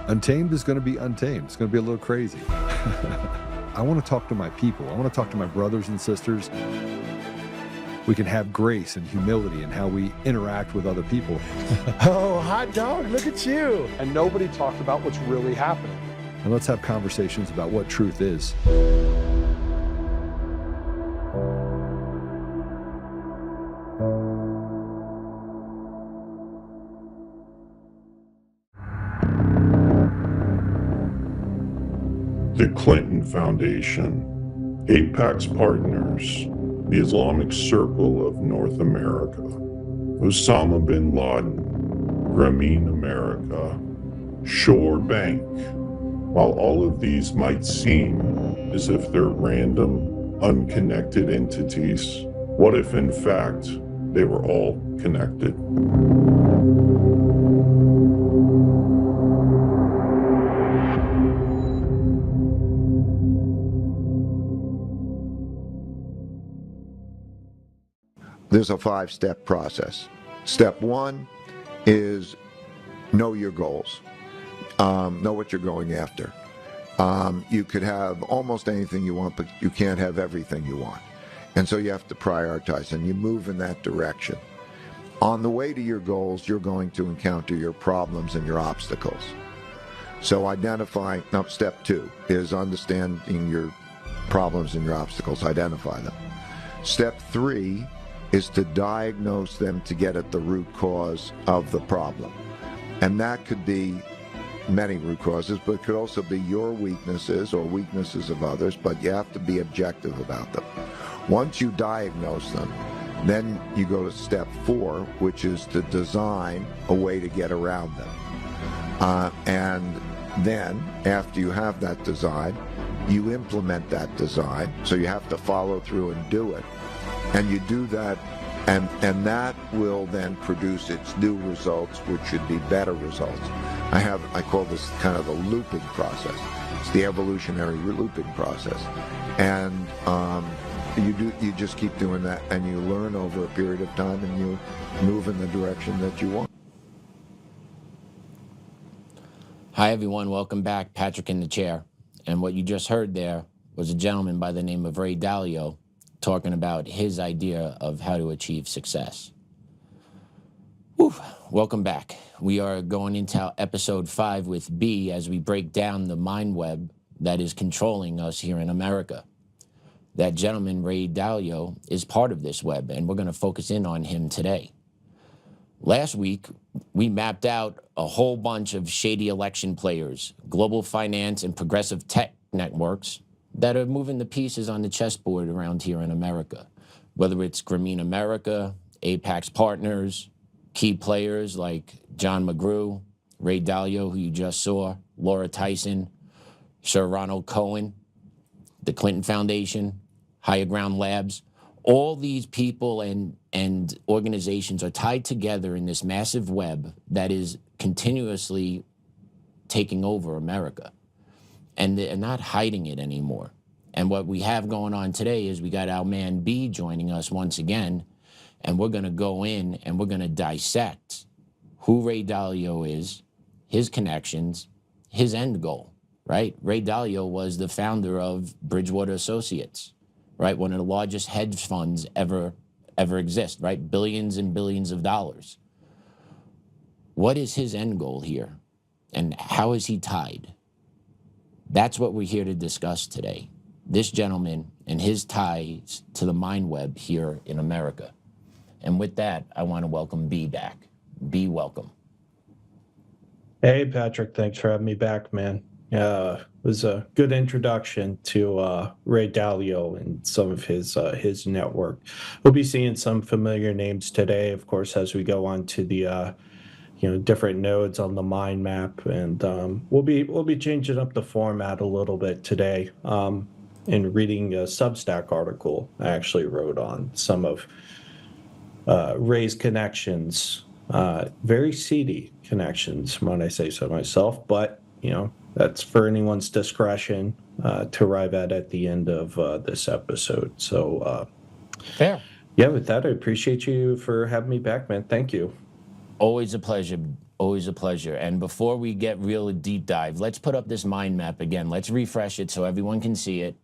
Untamed is going to be untamed. It's going to be a little crazy. I want to talk to my people. I want to talk to my brothers and sisters. We can have grace and humility in how we interact with other people. Oh, hot dog, look at you. And nobody talked about what's really happening. And let's have conversations about what truth is. The Clinton Foundation, Apax Partners, the Islamic Circle of North America, Osama bin Laden, Grameen America, Shore Bank. While all of these might seem as if they're random, unconnected entities, what if in fact they were all connected? There's a 5-step process. Step 1 is know your goals. Know what you're going after. You could have almost anything you want, but you can't have everything you want. And so you have to prioritize, and you move in that direction. On the way to your goals, you're going to encounter your problems and your obstacles. So step 2 is understanding your problems and your obstacles, identify them. Step 3 is to diagnose them to get at the root cause of the problem. And that could be many root causes, but it could also be your weaknesses or weaknesses of others, but you have to be objective about them. Once you diagnose them, then you go to step 4, which is to design a way to get around them. And then, after you have that design, you implement that design, so you have to follow through and do it. And you do that, and that will then produce its new results, which should be better results. I call this kind of the looping process. It's the evolutionary looping process. And you just keep doing that, and you learn over a period of time, and you move in the direction that you want. Hi, everyone. Welcome back. Patrick in the chair. And what you just heard there was a gentleman by the name of Ray Dalio talking about his idea of how to achieve success. Whew. Welcome back. We are going into episode 5 with B as we break down the mind web that is controlling us here in America. That gentleman, Ray Dalio, is part of this web, and we're going to focus in on him today. Last week, we mapped out a whole bunch of shady election players, global finance and progressive tech networks that are moving the pieces on the chessboard around here in America. Whether it's Grameen America, Apax Partners, key players like John McGrew, Ray Dalio, who you just saw, Laura Tyson, Sir Ronald Cohen, the Clinton Foundation, Higher Ground Labs. All these people and organizations are tied together in this massive web that is continuously taking over America. And they're not hiding it anymore. And what we have going on today is we got our man B joining us once again, and we're going to go in and we're going to dissect who Ray Dalio is, his connections, his end goal, right? Ray Dalio was the founder of Bridgewater Associates, right? One of the largest hedge funds ever exist, right? Billions and billions of dollars. What is his end goal here? And how is he tied? That's what we're here to discuss today. This gentleman and his ties to the mind web here in America. And with that, I want to welcome B back. B, welcome. Hey, Patrick, thanks for having me back, man. It was a good introduction to Ray Dalio and some of his network. We'll be seeing some familiar names today, of course, as we go on to the different nodes on the mind map, and we'll be changing up the format a little bit today. In reading a Substack article I actually wrote on some of Ray's connections, very seedy connections, when I say so myself, but that's for anyone's discretion to arrive at the end of this episode. So fair. Yeah, with that, I appreciate you for having me back, man. Thank you. Always a pleasure, Always a pleasure. And before we get real deep dive, let's put up this mind map again. Let's refresh it so everyone can see it,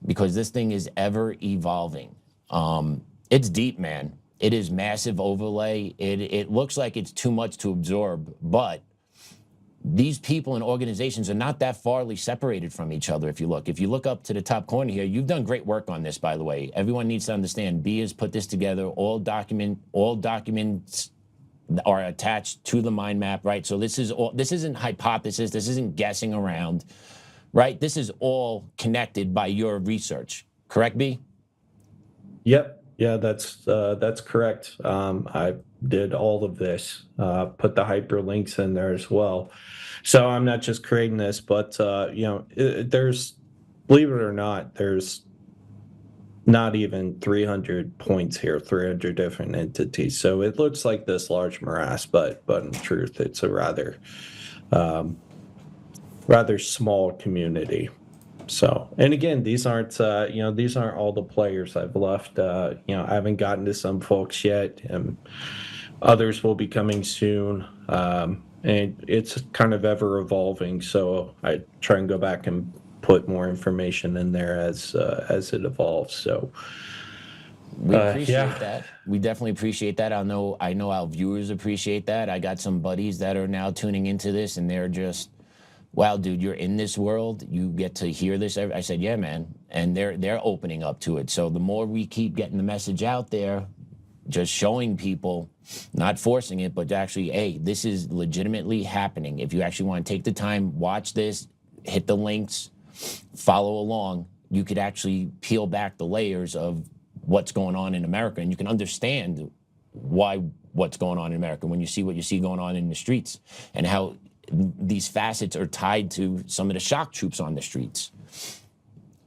because this thing is ever evolving. It's deep, man. It is massive overlay. It looks like it's too much to absorb, but these people and organizations are not that farly separated from each other. If you look up to the top corner here, you've done great work on this, by the way. Everyone needs to understand, B has put this together. All documents are attached to the mind map, right? So this isn't hypothesis, this isn't guessing around, right? This is all connected by your research, correct, B? Yep. Yeah, that's correct. I did all of this, put the hyperlinks in there as well. So I'm not just creating this, but there's, believe it or not, there's not even 300 points here, 300 different entities. So it looks like this large morass, but in truth, it's a rather small community. So, and again, these aren't all the players I've left. I haven't gotten to some folks yet, and others will be coming soon. And it's kind of ever evolving. So I try and go back and put more information in there as it evolves. So we appreciate that. We definitely appreciate that. I know our viewers appreciate that. I got some buddies that are now tuning into this, and they're just, wow, dude, you're in this world. You get to hear this. I said, yeah, man. And they're opening up to it. So the more we keep getting the message out there, just showing people, not forcing it, but actually, hey, this is legitimately happening. If you actually want to take the time, watch this, hit the links, follow along, you could actually peel back the layers of what's going on in America, and you can understand what's going on in America when you see what you see going on in the streets and how these facets are tied to some of the shock troops on the streets.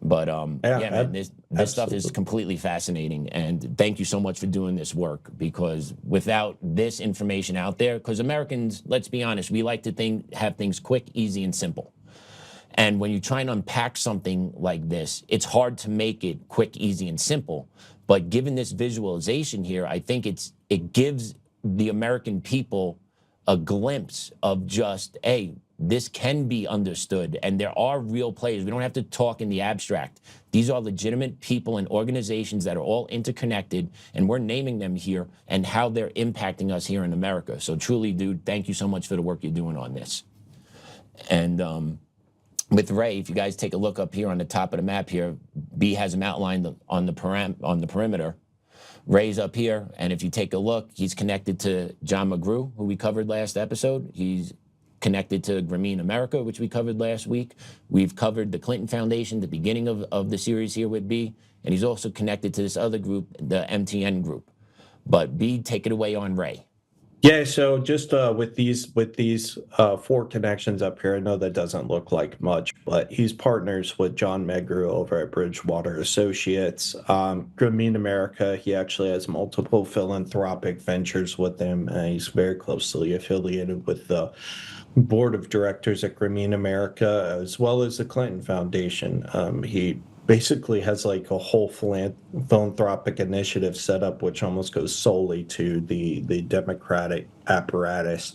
But man, this stuff is completely fascinating, and thank you so much for doing this work, because without this information out there, because Americans, let's be honest, we like to have things quick, easy, and simple. And when you try and unpack something like this, it's hard to make it quick, easy, and simple. But given this visualization here, I think it gives the American people a glimpse of just, hey, this can be understood, and there are real players. We don't have to talk in the abstract. These are legitimate people and organizations that are all interconnected, and we're naming them here and how they're impacting us here in America. So truly, dude, thank you so much for the work you're doing on this. And with Ray, if you guys take a look up here on the top of the map here, B has him outlined on the perimeter. Ray's up here, and if you take a look, he's connected to John McGrew, who we covered last episode. He's connected to Grameen America, which we covered last week. We've covered the Clinton Foundation, the beginning of the series here with B, and he's also connected to this other group, the MTN group. But B, take it away on Ray. Yeah, so just with these four connections up here, I know that doesn't look like much, but he's partners with John McGrew over at Bridgewater Associates. Grameen America, he actually has multiple philanthropic ventures with them. He's very closely affiliated with the board of directors at Grameen America, as well as the Clinton Foundation. He basically has like a whole philanthropic initiative set up, which almost goes solely to the Democratic apparatus.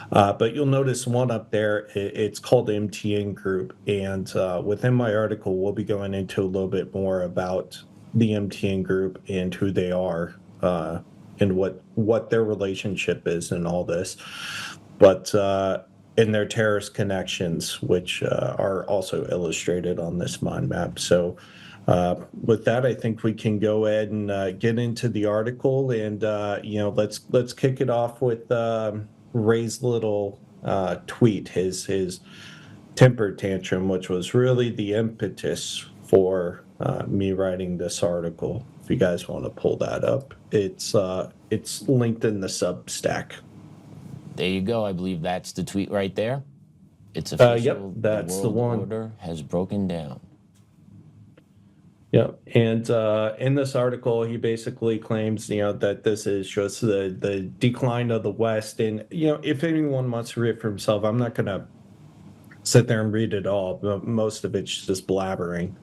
But you'll notice one up there, it's called MTN Group. And within my article, we'll be going into a little bit more about the MTN Group and who they are and what their relationship is and all this. But in their terrorist connections, which are also illustrated on this mind map. So with that, I think we can go ahead and get into the article, and let's kick it off with Ray's little tweet, his temper tantrum, which was really the impetus for me writing this article. If you guys want to pull that up, it's linked in the Substack. There you go. I believe that's the tweet right there. It's official. Yep, that's the one. The world order has broken down. Yep, and in this article, he basically claims, that this is just the decline of the West. And if anyone wants to read it for himself, I'm not going to sit there and read it all. But most of it's just blabbering.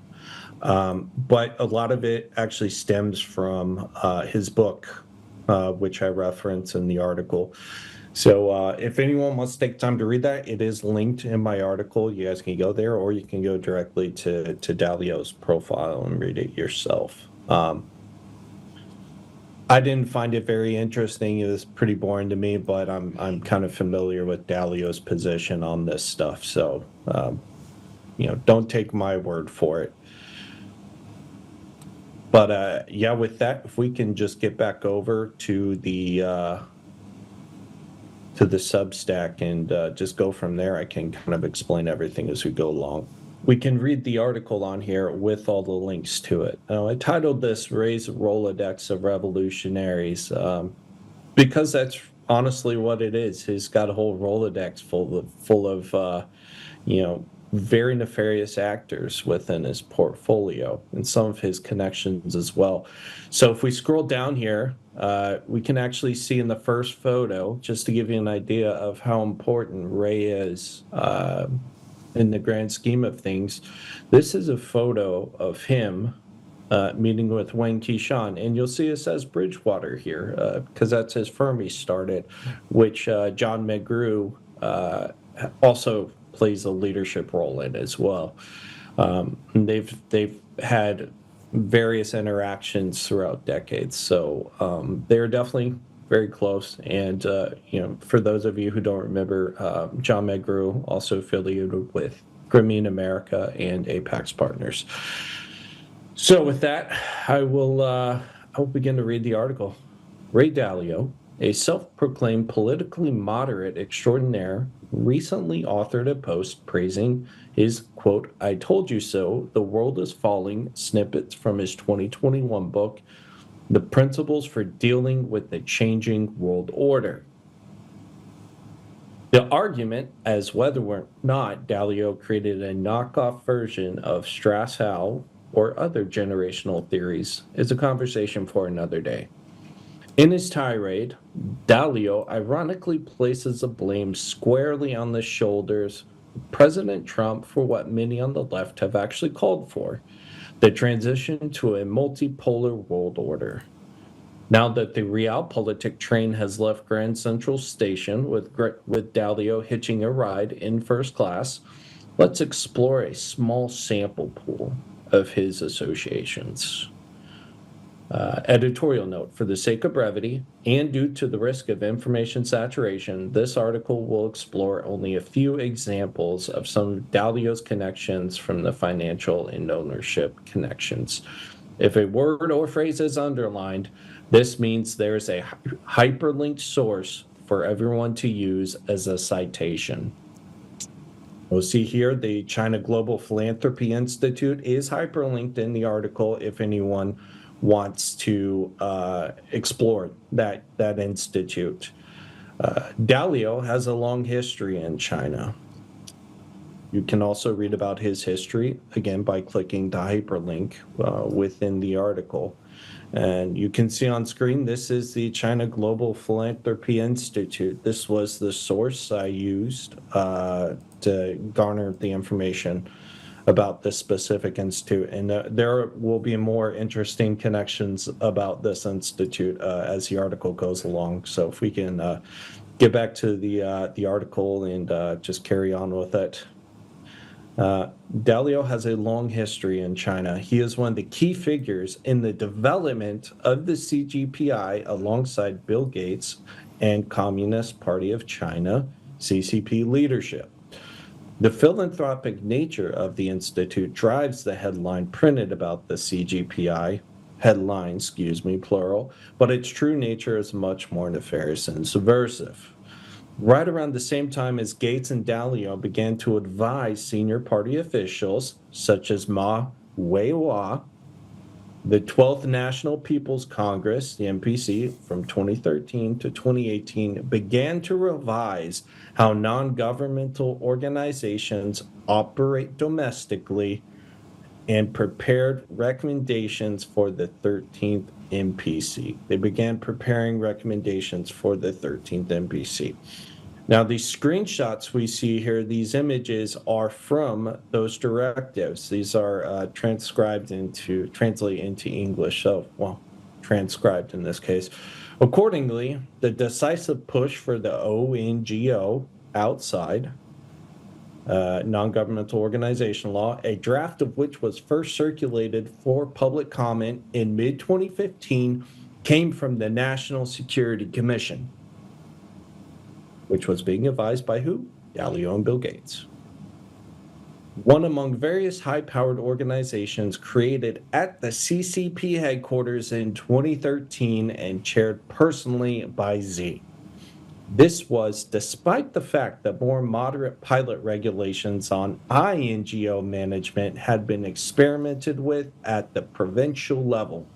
But a lot of it actually stems from his book, which I reference in the article. So if anyone wants to take time to read that, it is linked in my article. You guys can go there, or you can go directly to Dalio's profile and read it yourself. I didn't find it very interesting. It was pretty boring to me, but I'm kind of familiar with Dalio's position on this stuff. So don't take my word for it. But yeah, with that, if we can just get back over to the Substack and just go from there, I can kind of explain everything as we go along. We can read the article on here with all the links to it. I titled this "Raise Rolodex of Revolutionaries" because that's honestly what it is. He's got a whole Rolodex full of very nefarious actors within his portfolio and some of his connections as well. So if we scroll down here, we can actually see in the first photo, just to give you an idea of how important Ray is in the grand scheme of things, this is a photo of him meeting with Wang Qishan, and you'll see it says Bridgewater here because that's his firm he started, which John McGrew also plays a leadership role in as well. They've had various interactions throughout decades, so they're definitely very close. And for those of you who don't remember, John McGrew also affiliated with Grameen America and Apax Partners. So with that, I will begin to read the article. Ray Dalio, a self-proclaimed politically moderate extraordinaire, recently authored a post praising his, quote, "I told you so, the world is falling," snippets from his 2021 book, The Principles for Dealing with the Changing World Order. The argument as whether or not Dalio created a knockoff version of Strauss-Howe or other generational theories is a conversation for another day. In his tirade, Dalio ironically places the blame squarely on the shoulders of President Trump for what many on the left have actually called for, the transition to a multipolar world order. Now that the realpolitik train has left Grand Central Station with Dalio hitching a ride in first class, let's explore a small sample pool of his associations. Editorial note: for the sake of brevity and due to the risk of information saturation, this article will explore only a few examples of some of Dalio's connections from the financial and ownership connections. If a word or phrase is underlined, this means there's a hyperlinked source for everyone to use as a citation. We'll see here the China Global Philanthropy Institute is hyperlinked in the article if anyone wants to explore that institute. Dalio has a long history in China. You can also read about his history, again, by clicking the hyperlink within the article. And you can see on screen, this is the China Global Philanthropy Institute. This was the source I used to garner the information about this specific institute. And there will be more interesting connections about this institute as the article goes along. So if we can get back to the article and just carry on with it. Dalio has a long history in China. He is one of the key figures in the development of the CGPI alongside Bill Gates and Communist Party of China, CCP leadership. The philanthropic nature of the institute drives the headline printed about the CGPI, plural, but its true nature is much more nefarious and subversive. Right around the same time as Gates and Dalio began to advise senior party officials, such as Ma Weiwei, the 12th National People's Congress, the NPC, from 2013 to 2018, began to revise how non-governmental organizations operate domestically and prepared recommendations for the 13th NPC. They began preparing recommendations for the 13th NPC. Now, these screenshots we see here, these images are from those directives. These are translated into English, transcribed in this case, Accordingly, the decisive push for the ONGO outside non-governmental organization law, a draft of which was first circulated for public comment in mid-2015, came from the National Security Commission, which was being advised by who? Dalio and Bill Gates. One among various high-powered organizations created at the CCP headquarters in 2013 and chaired personally by Z. This was despite the fact that more moderate pilot regulations on INGO management had been experimented with at the provincial level.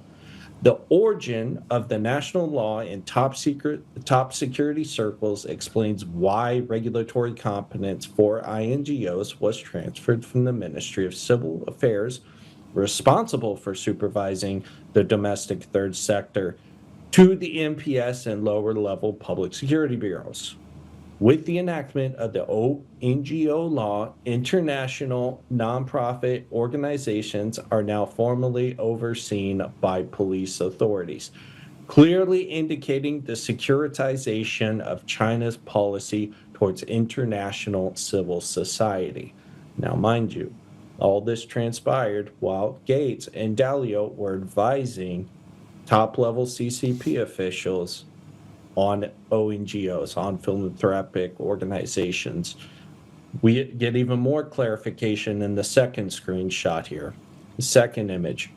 The origin of the national law in top security circles explains why regulatory competence for INGOs was transferred from the Ministry of Civil Affairs, responsible for supervising the domestic third sector, to the MPS and lower level public security bureaus. With the enactment of the ONGO law, international nonprofit organizations are now formally overseen by police authorities, clearly indicating the securitization of China's policy towards international civil society. Now, mind you, all this transpired while Gates and Dalio were advising top-level CCP officials on ONGOs, on philanthropic organizations. We get even more clarification in the second screenshot here. The second image.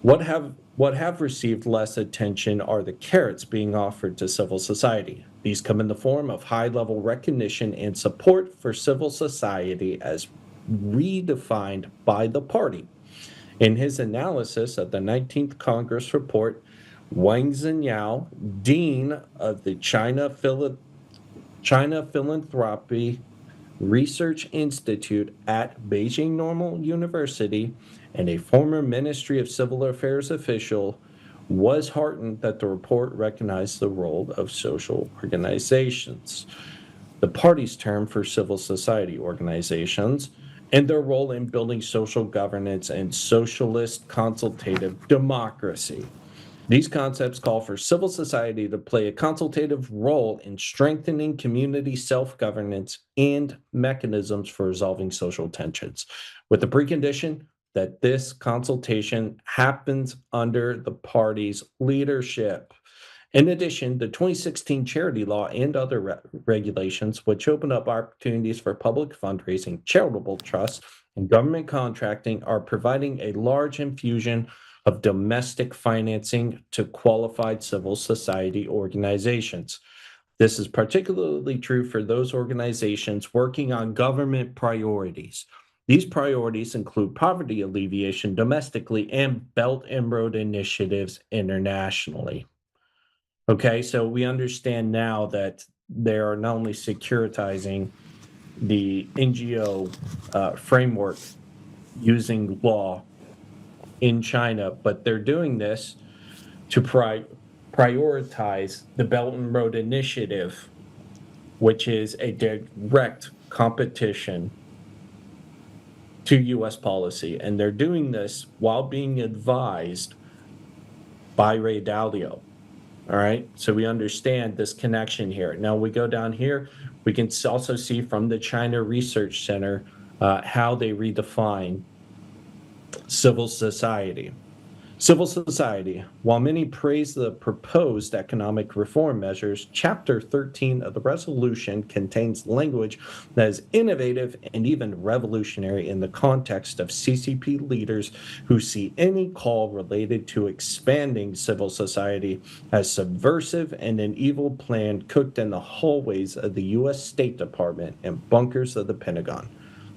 What have received less attention are the carrots being offered to civil society. These come in the form of high-level recognition and support for civil society as redefined by the party. In his analysis of the 19th Congress report, Wang Xinyao, Dean of the China Philanthropy Research Institute at Beijing Normal University and a former Ministry of Civil Affairs official, was heartened that the report recognized the role of social organizations, the party's term for civil society organizations, and their role in building social governance and socialist consultative democracy. These concepts call for civil society to play a consultative role in strengthening community self-governance and mechanisms for resolving social tensions, with the precondition that this consultation happens under the party's leadership. In addition, the 2016 charity law and other regulations, which open up opportunities for public fundraising, charitable trusts, and government contracting, are providing a large infusion of domestic financing to qualified civil society organizations. This is particularly true for those organizations working on government priorities. These priorities include poverty alleviation domestically and Belt and Road initiatives internationally. Okay, so we understand now that they are not only securitizing the NGO framework using law in China, but they're doing this to prioritize the Belt and Road Initiative, which is a direct competition to U.S. policy. And they're doing this while being advised by Ray Dalio. All right, so we understand this connection here. Now we go down here, we can also see from the China Research Center how they redefine civil society. Civil society. While many praise the proposed economic reform measures, Chapter 13 of the resolution contains language that is innovative and even revolutionary in the context of CCP leaders who see any call related to expanding civil society as subversive and an evil plan cooked in the hallways of the U.S. State Department and bunkers of the Pentagon.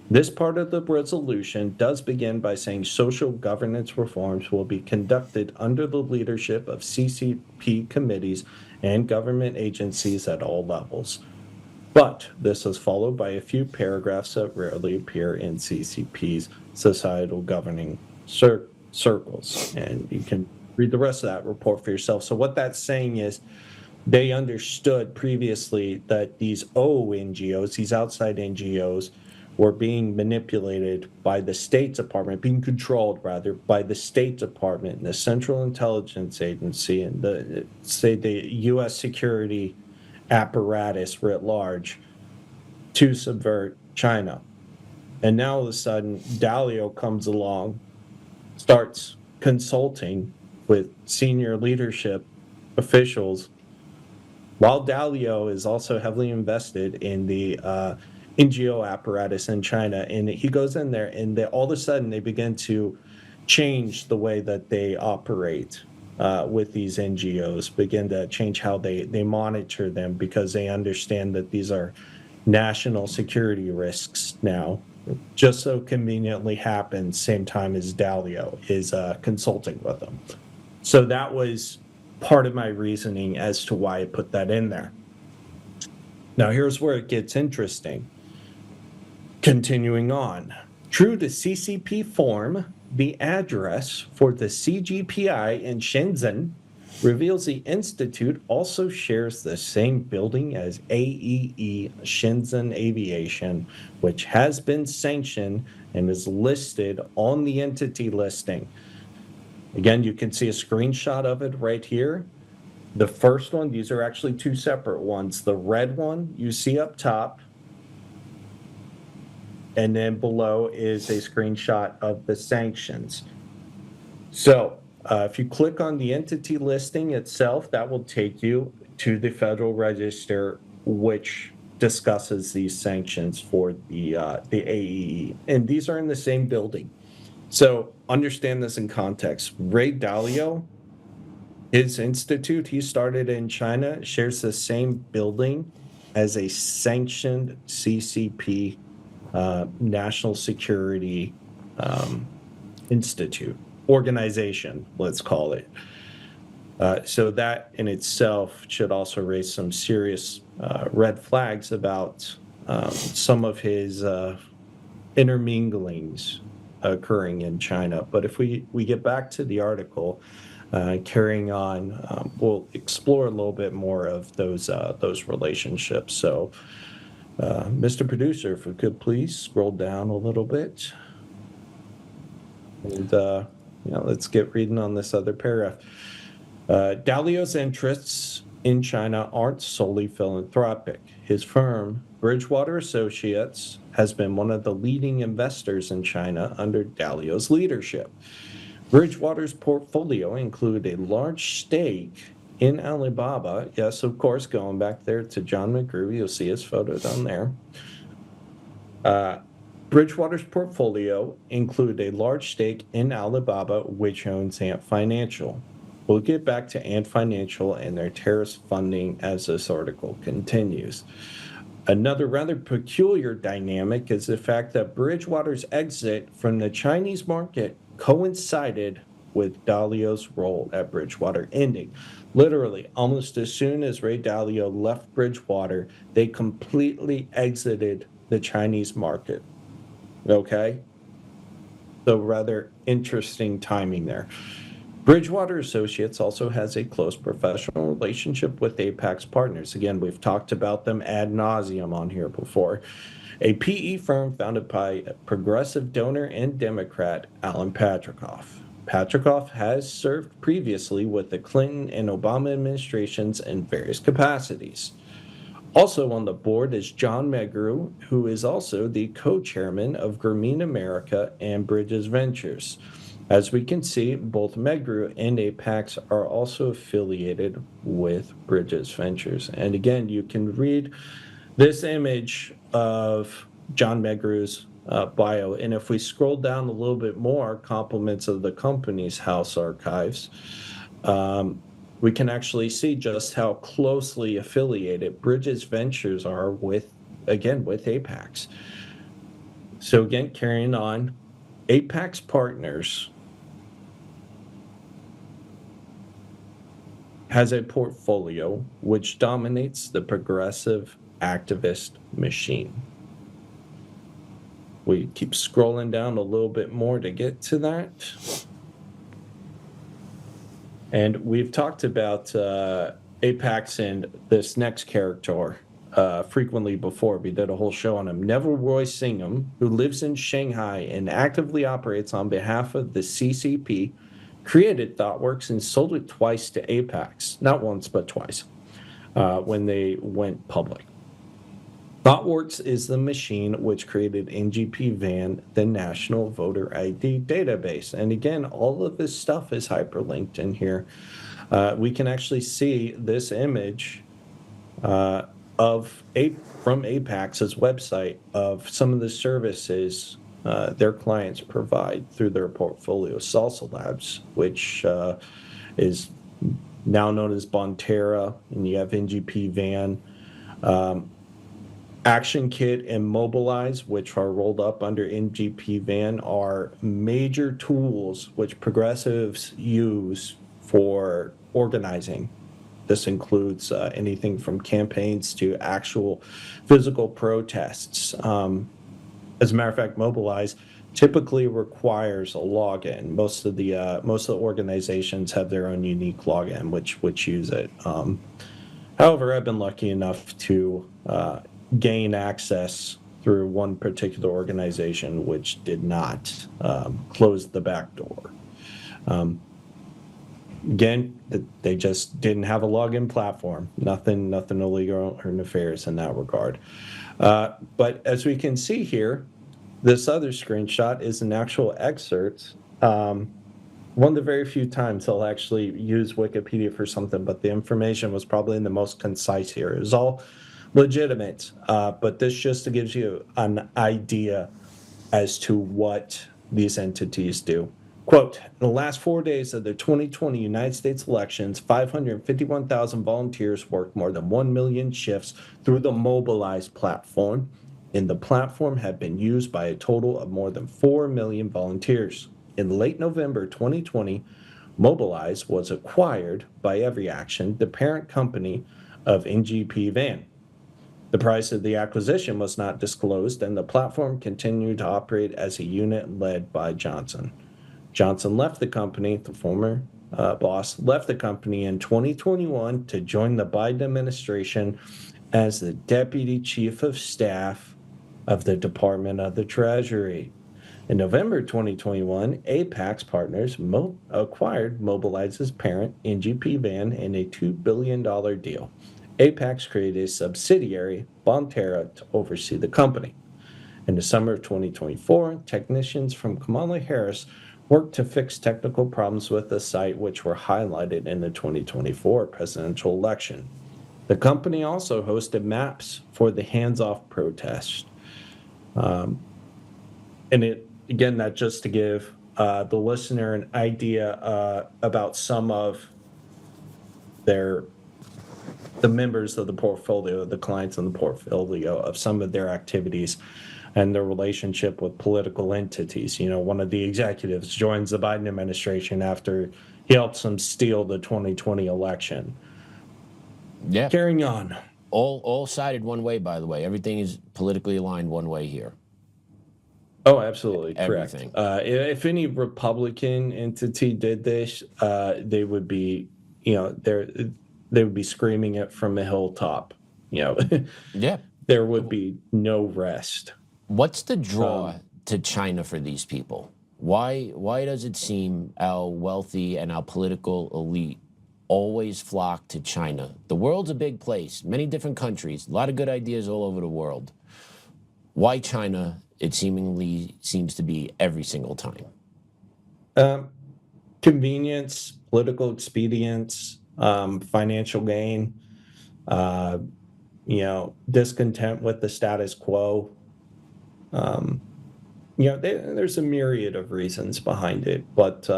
This part of the resolution does begin by saying social governance reforms will be conducted under the leadership of CCP committees and government agencies at all levels. But this is followed by a few paragraphs that rarely appear in CCP's societal governing circles. And you can read the rest of that report for yourself. So what that's saying is they understood previously that these ONGOs, these outside NGOs, were being manipulated by the State Department, being controlled rather by the State Department and the Central Intelligence Agency and the U.S. security apparatus writ large to subvert China. And now all of a sudden, Dalio comes along, starts consulting with senior leadership officials, while Dalio is also heavily invested in the NGO apparatus in China. And he goes in there, and all of a sudden they begin to change the way that they operate with these NGOs, begin to change how they monitor them, because they understand that these are national security risks now. Just so conveniently happens same time as Dalio is consulting with them. So that was part of my reasoning as to why I put that in there. Now here's where it gets interesting. Continuing on. True to CCP form, the address for the CGPI in Shenzhen reveals the institute also shares the same building as AEE Shenzhen Aviation, which has been sanctioned and is listed on the entity listing. Again, you can see a screenshot of it right here. The first one, these are actually two separate ones. The red one you see up top, and then below is a screenshot of the sanctions. So if you click on the entity listing itself, that will take you to the Federal Register, which discusses these sanctions for the AEE. And these are in the same building. So understand this in context. Ray Dalio, his institute he started in China, shares the same building as a sanctioned CCP national security institute, organization, let's call it. So that in itself should also raise some serious red flags about some of his interminglings occurring in China. But if we get back to the article, carrying on, we'll explore a little bit more of those relationships. So, Mr. Producer, if we could please scroll down a little bit, and let's get reading on this other paragraph. Dalio's interests in China aren't solely philanthropic. His firm, Bridgewater Associates, has been one of the leading investors in China under Dalio's leadership. Bridgewater's portfolio included a large stake in Alibaba. Yes, of course, going back there to John McGrew, you'll see his photo down there. Bridgewater's portfolio included a large stake in Alibaba, which owns Ant Financial. We'll get back to Ant Financial and their terrorist funding as this article continues. Another rather peculiar dynamic is the fact that Bridgewater's exit from the Chinese market coincided with Dalio's role at Bridgewater ending. Literally, almost as soon as Ray Dalio left Bridgewater, they completely exited the Chinese market. Okay? So rather interesting timing there. Bridgewater Associates also has a close professional relationship with Apax Partners. Again, we've talked about them ad nauseum on here before. A PE firm founded by progressive donor and Democrat Alan Patrikoff. Patrikoff has served previously with the Clinton and Obama administrations in various capacities. Also on the board is John McGrew, who is also the co-chairman of Grameen America and Bridges Ventures. As we can see, both McGrew and Apax are also affiliated with Bridges Ventures. And again, you can read this image of John McGrew's bio. And if we scroll down a little bit more, compliments of the company's house archives, we can actually see just how closely affiliated Bridges Ventures are with Apax. So again, carrying on, Apax Partners has a portfolio which dominates the progressive activist machine. We keep scrolling down a little bit more to get to that. And we've talked about Apax and this next character, frequently before. We did a whole show on him. Neville Roy Singham, who lives in Shanghai and actively operates on behalf of the CCP, created ThoughtWorks and sold it twice to Apax, not once, but twice, when they went public. ThoughtWorks is the machine which created NGP-VAN, the National Voter ID Database. And again, all of this stuff is hyperlinked in here. We can actually see this image from Apax's website of some of the services their clients provide through their portfolio. Salsa Labs, which is now known as Bonterra, and you have NGP-VAN. Action Kit and Mobilize, which are rolled up under NGP-VAN, are major tools which progressives use for organizing. This includes anything from campaigns to actual physical protests. As a matter of fact, Mobilize typically requires a login. Most of the organizations have their own unique login, which use it. However, I've been lucky enough to gain access through one particular organization which did not close the back door. Again, they just didn't have a login platform. Nothing illegal or nefarious in that regard. But as we can see here, this other screenshot is an actual excerpt. One of the very few times they'll actually use Wikipedia for something, but the information was probably the most concise here. It was all legitimate, but this just gives you an idea as to what these entities do. Quote, in the last 4 days of the 2020 United States elections, 551,000 volunteers worked more than 1 million shifts through the Mobilize platform, and the platform had been used by a total of more than 4 million volunteers. In late November 2020, Mobilize was acquired by EveryAction, the parent company of NGP-VAN. The price of the acquisition was not disclosed, and the platform continued to operate as a unit led by Johnson. Johnson left the company, the former boss, left the company in 2021 to join the Biden administration as the Deputy Chief of Staff of the Department of the Treasury. In November 2021, Apax Partners acquired Mobilize's parent, NGP-VAN, in a $2 billion deal. Apax created a subsidiary, Bonterra, to oversee the company. In the summer of 2024, technicians from Kamala Harris worked to fix technical problems with the site, which were highlighted in the 2024 presidential election. The company also hosted maps for the hands-off protest. And that just to give the listener an idea about some of the members of the portfolio, the clients in the portfolio, of some of their activities and their relationship with political entities. You know, one of the executives joins the Biden administration after he helps them steal the 2020 election. Yeah. Carrying on. All sided one way, by the way. Everything is politically aligned one way here. Oh, absolutely. Everything. Correct. If any Republican entity did this, they would be, they would be screaming it from a hilltop. Yeah. There would be no rest. What's the draw to China for these people? Why does it seem our wealthy and our political elite always flock to China? The world's a big place, many different countries, a lot of good ideas all over the world. Why China? It seemingly seems to be every single time. Convenience, political expedience, financial gain, discontent with the status quo. There's a myriad of reasons behind it, but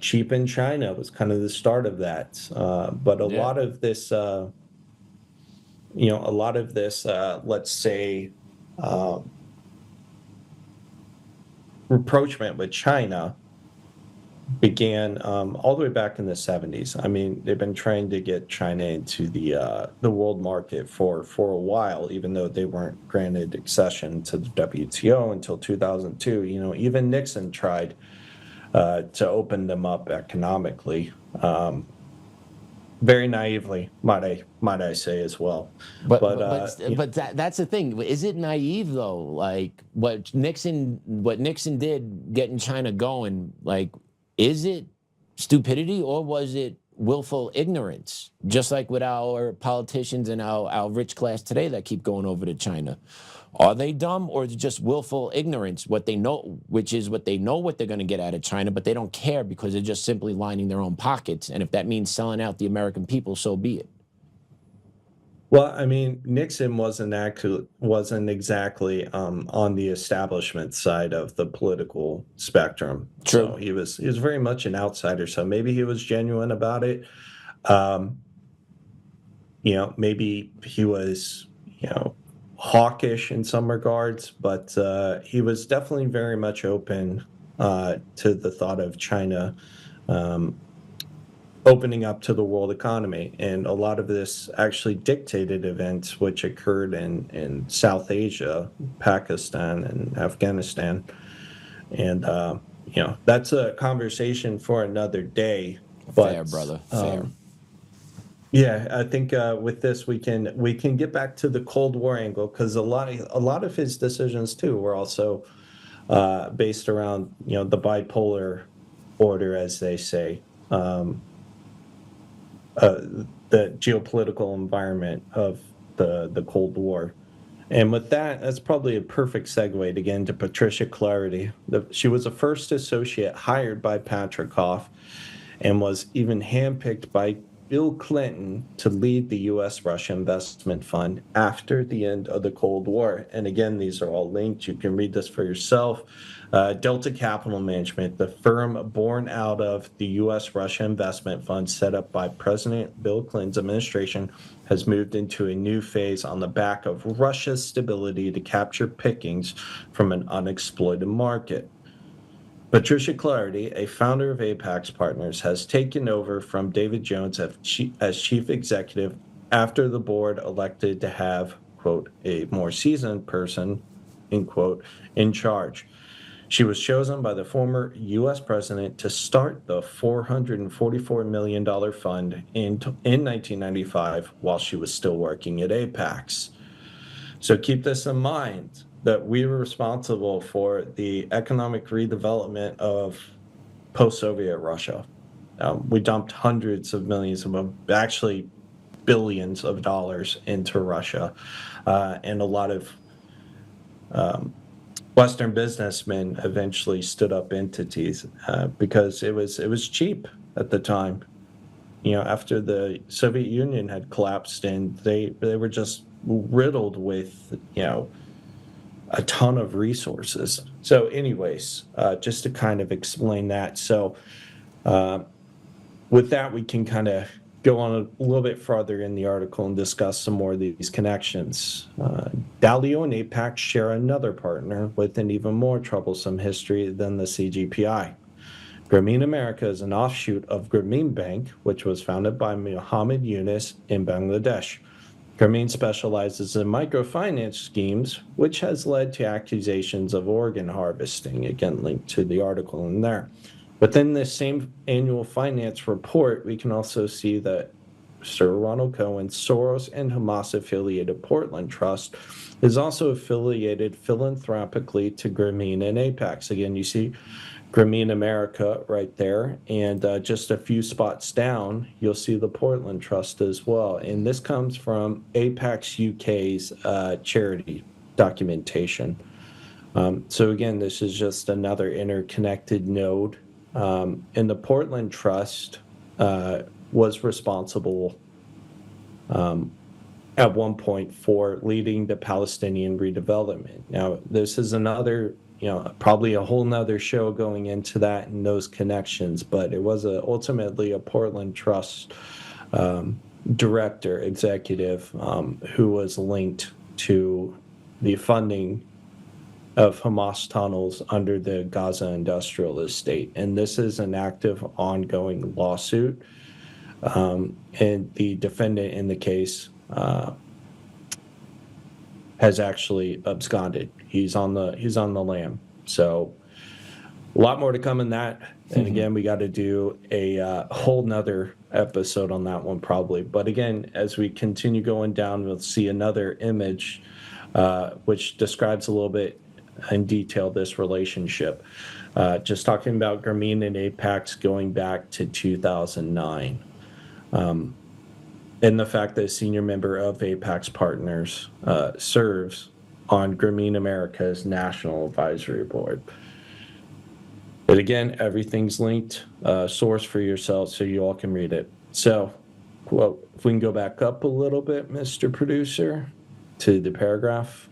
cheap in China was kind of the start of that. But a lot of this, let's say, rapprochement with China began all the way back in the 70s. I mean, they've been trying to get China into the world market for a while, even though they weren't granted accession to the WTO until 2002. Even Nixon tried to open them up economically. very naively, might I say as well. But you know, that's the thing. Is it naive though? Like what Nixon did, getting China going. Like, is it stupidity or was it willful ignorance? Just like with our politicians and our rich class today that keep going over to China. Are they dumb or is it just willful ignorance? What they know, which is what they know what they're going to get out of China, but they don't care because they're just simply lining their own pockets. And if that means selling out the American people, so be it. well, I mean, Nixon wasn't exactly on the establishment side of the political spectrum. True. So he was very much an outsider. So maybe he was genuine about it. Um, you know, maybe he was, you know, hawkish in some regards, but he was definitely very much open to the thought of China opening up to the world economy. And a lot of this actually dictated events which occurred in South Asia, Pakistan, and Afghanistan. And, you know, that's a conversation for another day. But, Fair, brother. Fair. Yeah, I think with this we can get back to the Cold War angle because a lot of his decisions too were also based around, you know, the bipolar order, as they say, the geopolitical environment of the Cold War. And with that, that's probably a perfect segue to get into Patricia Clarity. She was the first associate hired by Patrikoff and was even handpicked by Bill Clinton to lead the U.S.-Russia Investment Fund after the end of the Cold War. And again, these are all linked. You can read this for yourself. Delta Capital Management, the firm born out of the U.S.-Russia Investment Fund set up by President Bill Clinton's administration, has moved into a new phase on the back of Russia's stability to capture pickings from an unexploited market. Patricia Clarity, a founder of Apax Partners, has taken over from David Jones as chief executive after the board elected to have, quote, a more seasoned person, end quote, in charge. She was chosen by the former U.S. president to start the $444 million fund in 1995 while she was still working at Apax. So keep this in mind, that we were responsible for the economic redevelopment of post-Soviet Russia. We dumped hundreds of millions of, actually billions of dollars into Russia, and a lot of Western businessmen eventually stood up entities because it was cheap at the time. You know, after the Soviet Union had collapsed, and they were just riddled with, you know, a ton of resources. So anyways, just to kind of explain that. So with that, we can kind of go on a little bit farther in the article and discuss some more of these connections. Dalio and Apax share another partner with an even more troublesome history than the CGPI. Grameen America is an offshoot of Grameen Bank, which was founded by Muhammad Yunus in Bangladesh. Grameen specializes in microfinance schemes, which has led to accusations of organ harvesting, again linked to the article in there. Within this same annual finance report, we can also see that Sir Ronald Cohen's Soros and Hamas-affiliated Portland Trust is also affiliated philanthropically to Grameen and Apax. Again, you see Grameen America right there, and just a few spots down, you'll see the Portland Trust as well. And this comes from Apax UK's charity documentation. So again, this is just another interconnected node. And the Portland Trust was responsible at one point for leading the Palestinian redevelopment. Now, this is another, you know, probably a whole nother show going into that and those connections, but it was ultimately a Portland Trust director, executive, who was linked to the funding of Hamas tunnels under the Gaza industrial estate. And this is an active, ongoing lawsuit. And the defendant in the case has actually absconded. He's on the lam. So A lot more to come in that. And again, we got to do a whole nother episode on that one probably. But again, as we continue going down, we'll see another image which describes a little bit in detail this relationship. Just talking about Grameen and Apax going back to 2009. And the fact that a senior member of Apax Partners serves on Grameen America's National Advisory Board. But again, everything's linked, source for yourself so you all can read it. So, well, if we can go back up a little bit, Mr. Producer, to the paragraph.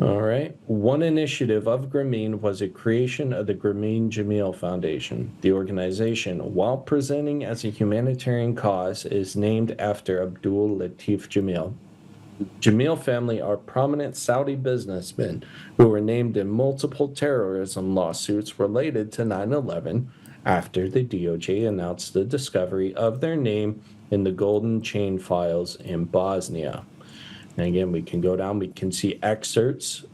All right. One initiative of Grameen was a creation of the Grameen Jamil Foundation. The organization, while presenting as a humanitarian cause, is named after Abdul Latif Jamil. Jamil family are prominent Saudi businessmen who were named in multiple terrorism lawsuits related to 9/11 after the DOJ announced the discovery of their name in the Golden Chain files in Bosnia. And again, we can go down, we can see excerpts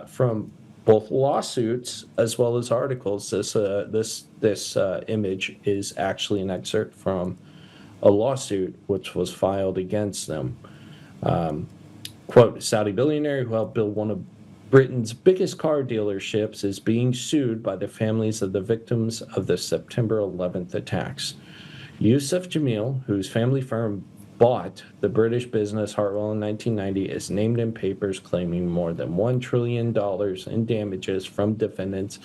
from both lawsuits as well as articles. This image is actually an excerpt from a lawsuit which was filed against them. Quote, Saudi billionaire who helped build one of Britain's biggest car dealerships is being sued by the families of the victims of the September 11th attacks. Yusuf Jamil, whose family firm bought the British business Hartwell in 1990, is named in papers claiming more than $1 trillion in damages from defendants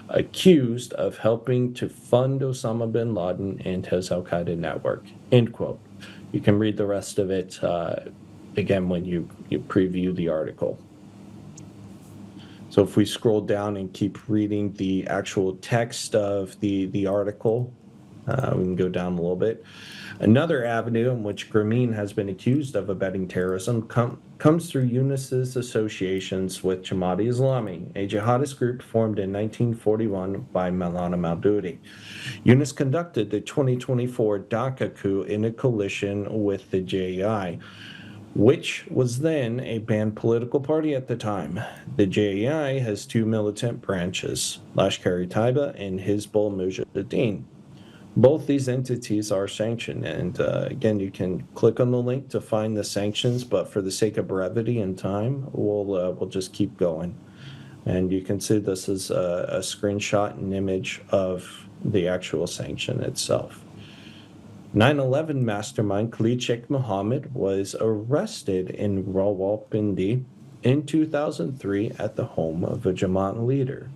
accused of helping to fund Osama bin Laden and his al-Qaeda network, end quote. You can read the rest of it again when you preview the article. So if we scroll down and keep reading the actual text of the article, we can go down a little bit. Another avenue in which Grameen has been accused of abetting terrorism comes through Yunus's associations with Jamaat-e-Islami, a jihadist group formed in 1941 by Maulana Maududi. Yunus conducted the 2024 Dhaka coup in a coalition with the JEI, which was then a banned political party at the time. The JEI has two militant branches, Lashkar-e-Taiba and Hizbul Mujahideen. Both these entities are sanctioned, and again, you can click on the link to find the sanctions, but for the sake of brevity and time, we'll just keep going. And you can see this is a screenshot and image of the actual sanction itself. 9/11 mastermind Khalid Sheikh Mohammed was arrested in Rawalpindi in 2003 at the home of a Jamaat leader.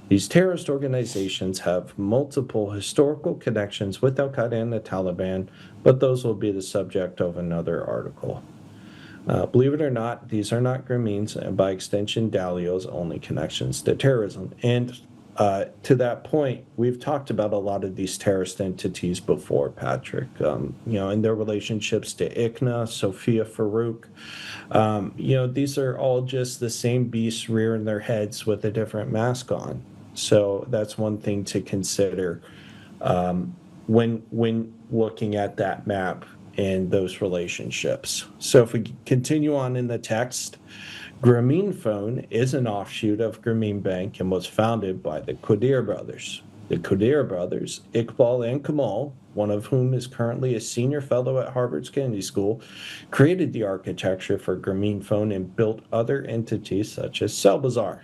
These terrorist organizations have multiple historical connections with al-Qaeda and the Taliban, but those will be the subject of another article. Believe it or not, these are not Grameen's, and by extension, Dalio's only connections to terrorism. And to that point, we've talked about a lot of these terrorist entities before, Patrick, and their relationships to ICNA, Sophia Farouk. These are all just the same beasts rearing their heads with a different mask on. So that's one thing to consider when looking at that map and those relationships. So if we continue on in the text, Grameen Phone is an offshoot of Grameen Bank and was founded by the Qadir brothers. The Qadir brothers, Iqbal and Kamal, one of whom is currently a senior fellow at Harvard's Kennedy School, created the architecture for Grameen Phone and built other entities such as Cellbazaar.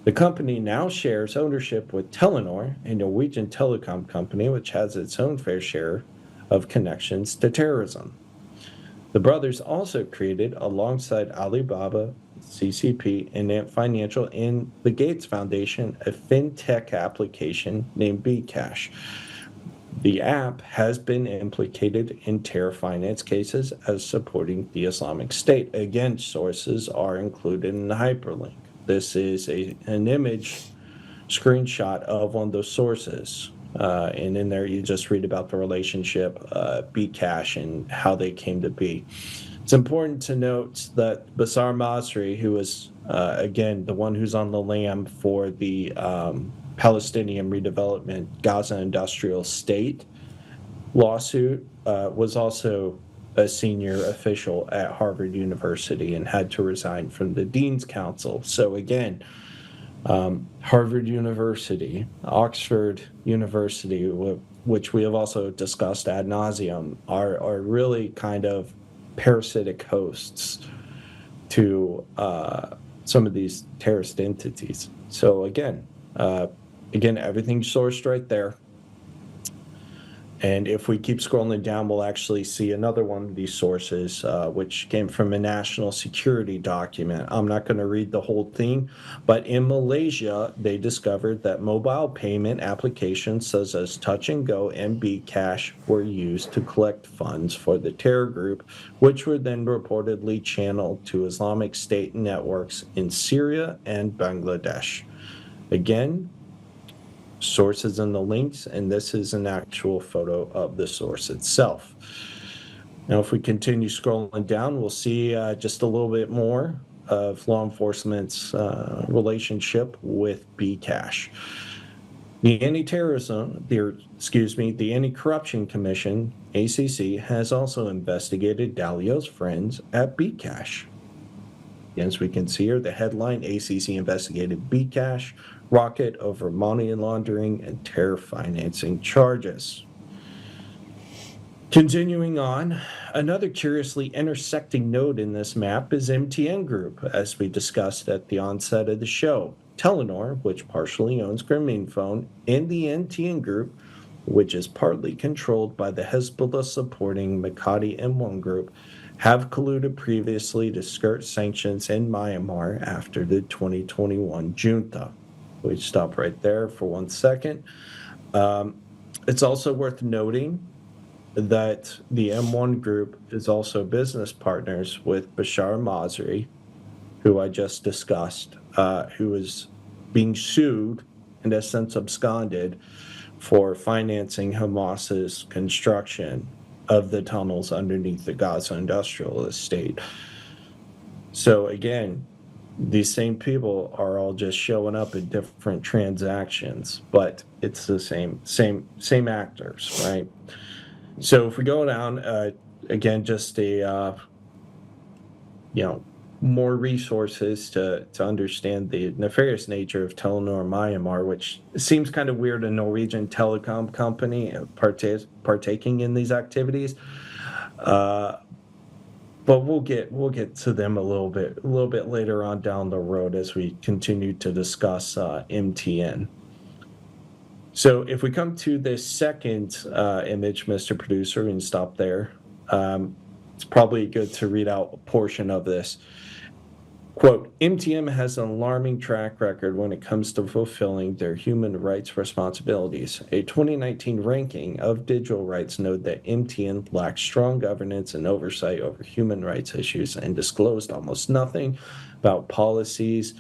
The company now shares ownership with Telenor, a Norwegian telecom company which has its own fair share of connections to terrorism. The brothers also created, alongside Alibaba, CCP, and Ant Financial, and the Gates Foundation, a fintech application named Bcash. The app has been implicated in terror finance cases as supporting the Islamic State. Again, sources are included in the hyperlink. This is an image screenshot of one of those sources. And in there, you just read about the relationship, Bcash, and how they came to be. It's important to note that Bassar Masri, who is, again, the one who's on the lam for the Palestinian redevelopment Gaza Industrial State lawsuit, was also a senior official at Harvard University and had to resign from the Dean's Council. So again, Harvard University, Oxford University, which we have also discussed ad nauseum, are really kind of parasitic hosts to some of these terrorist entities. So again, everything's sourced right there. And if we keep scrolling down, we'll actually see another one of these sources, which came from a national security document. I'm not going to read the whole thing, but in Malaysia, they discovered that mobile payment applications such as Touch and Go and Bcash were used to collect funds for the terror group, which were then reportedly channeled to Islamic State networks in Syria and Bangladesh. Again, sources in the links, and this is an actual photo of the source itself. Now, if we continue scrolling down, we'll see just a little bit more of law enforcement's relationship with Bcash. The the Anti-Corruption Commission, ACC, has also investigated Dalio's friends at Bcash. As we can see here, the headline, ACC investigated Bcash Rocket over money laundering and terror financing charges. Continuing on, another curiously intersecting node in this map is MTN Group, as we discussed at the onset of the show. Telenor, which partially owns Grameen Phone, and the MTN Group, which is partly controlled by the Hezbollah-supporting Makati M1 Group, have colluded previously to skirt sanctions in Myanmar after the 2021 junta. We stop right there for 1 second. It's also worth noting that the M1 Group is also business partners with Bashar Masri, who I just discussed, who is being sued and has since absconded for financing Hamas's construction of the tunnels underneath the Gaza industrial estate. So again, these same people are all just showing up in different transactions, but it's the same actors, right? So if we go down, again, just a more resources to understand the nefarious nature of Telenor Myanmar, which seems kind of weird, a Norwegian telecom company partaking in these activities. But we'll get to them a little bit later on down the road as we continue to discuss MTN. So if we come to this second image, Mr. Producer, and stop there, it's probably good to read out a portion of this. Quote, MTN has an alarming track record when it comes to fulfilling their human rights responsibilities. A 2019 ranking of digital rights noted that MTN lacked strong governance and oversight over human rights issues and disclosed almost nothing about policies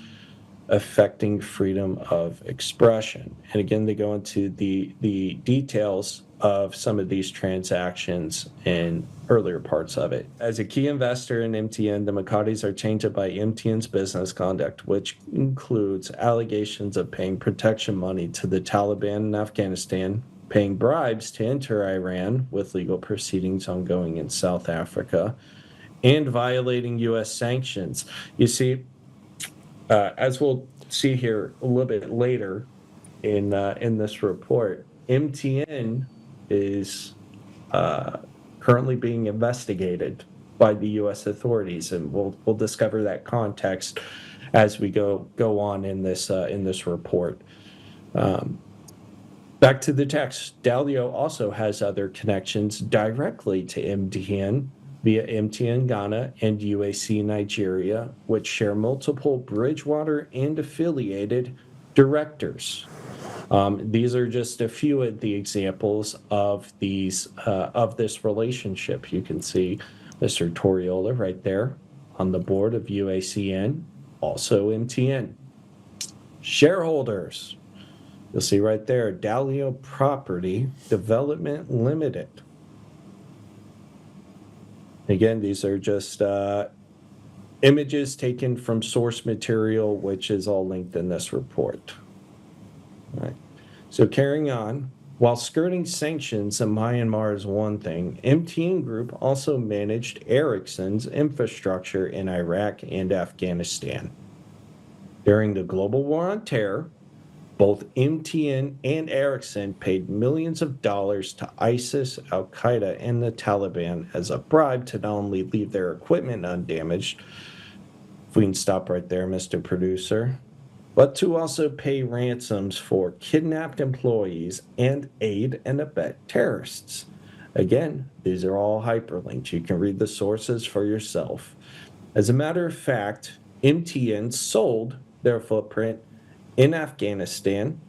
affecting freedom of expression. And again, they go into the details of some of these transactions in earlier parts of it. As a key investor in MTN, the Makatis are tainted by MTN's business conduct, which includes allegations of paying protection money to the Taliban in Afghanistan, paying bribes to enter Iran with legal proceedings ongoing in South Africa, and violating U.S. sanctions. You see, as we'll see here a little bit later in this report, MTN is currently being investigated by the U.S. authorities, and we'll discover that context as we go on in this report. Back to the text, Dalio also has other connections directly to MTN via MTN Ghana and UAC Nigeria, which share multiple Bridgewater and affiliated directors. These are just a few of the examples of these of this relationship. You can see Mr. Toriola right there on the board of UACN, also MTN. Shareholders, you'll see right there, Dalio Property Development Limited. Again, these are just images taken from source material, which is all linked in this report. All right. So carrying on, while skirting sanctions in Myanmar is one thing, MTN Group also managed Ericsson's infrastructure in Iraq and Afghanistan. During the global war on terror, both MTN and Ericsson paid millions of dollars to ISIS, al-Qaeda, and the Taliban as a bribe to not only leave their equipment undamaged, if we can stop right there, Mr. Producer, but to also pay ransoms for kidnapped employees and aid and abet terrorists. Again, these are all hyperlinked. You can read the sources for yourself. As a matter of fact, MTN sold their footprint in Afghanistan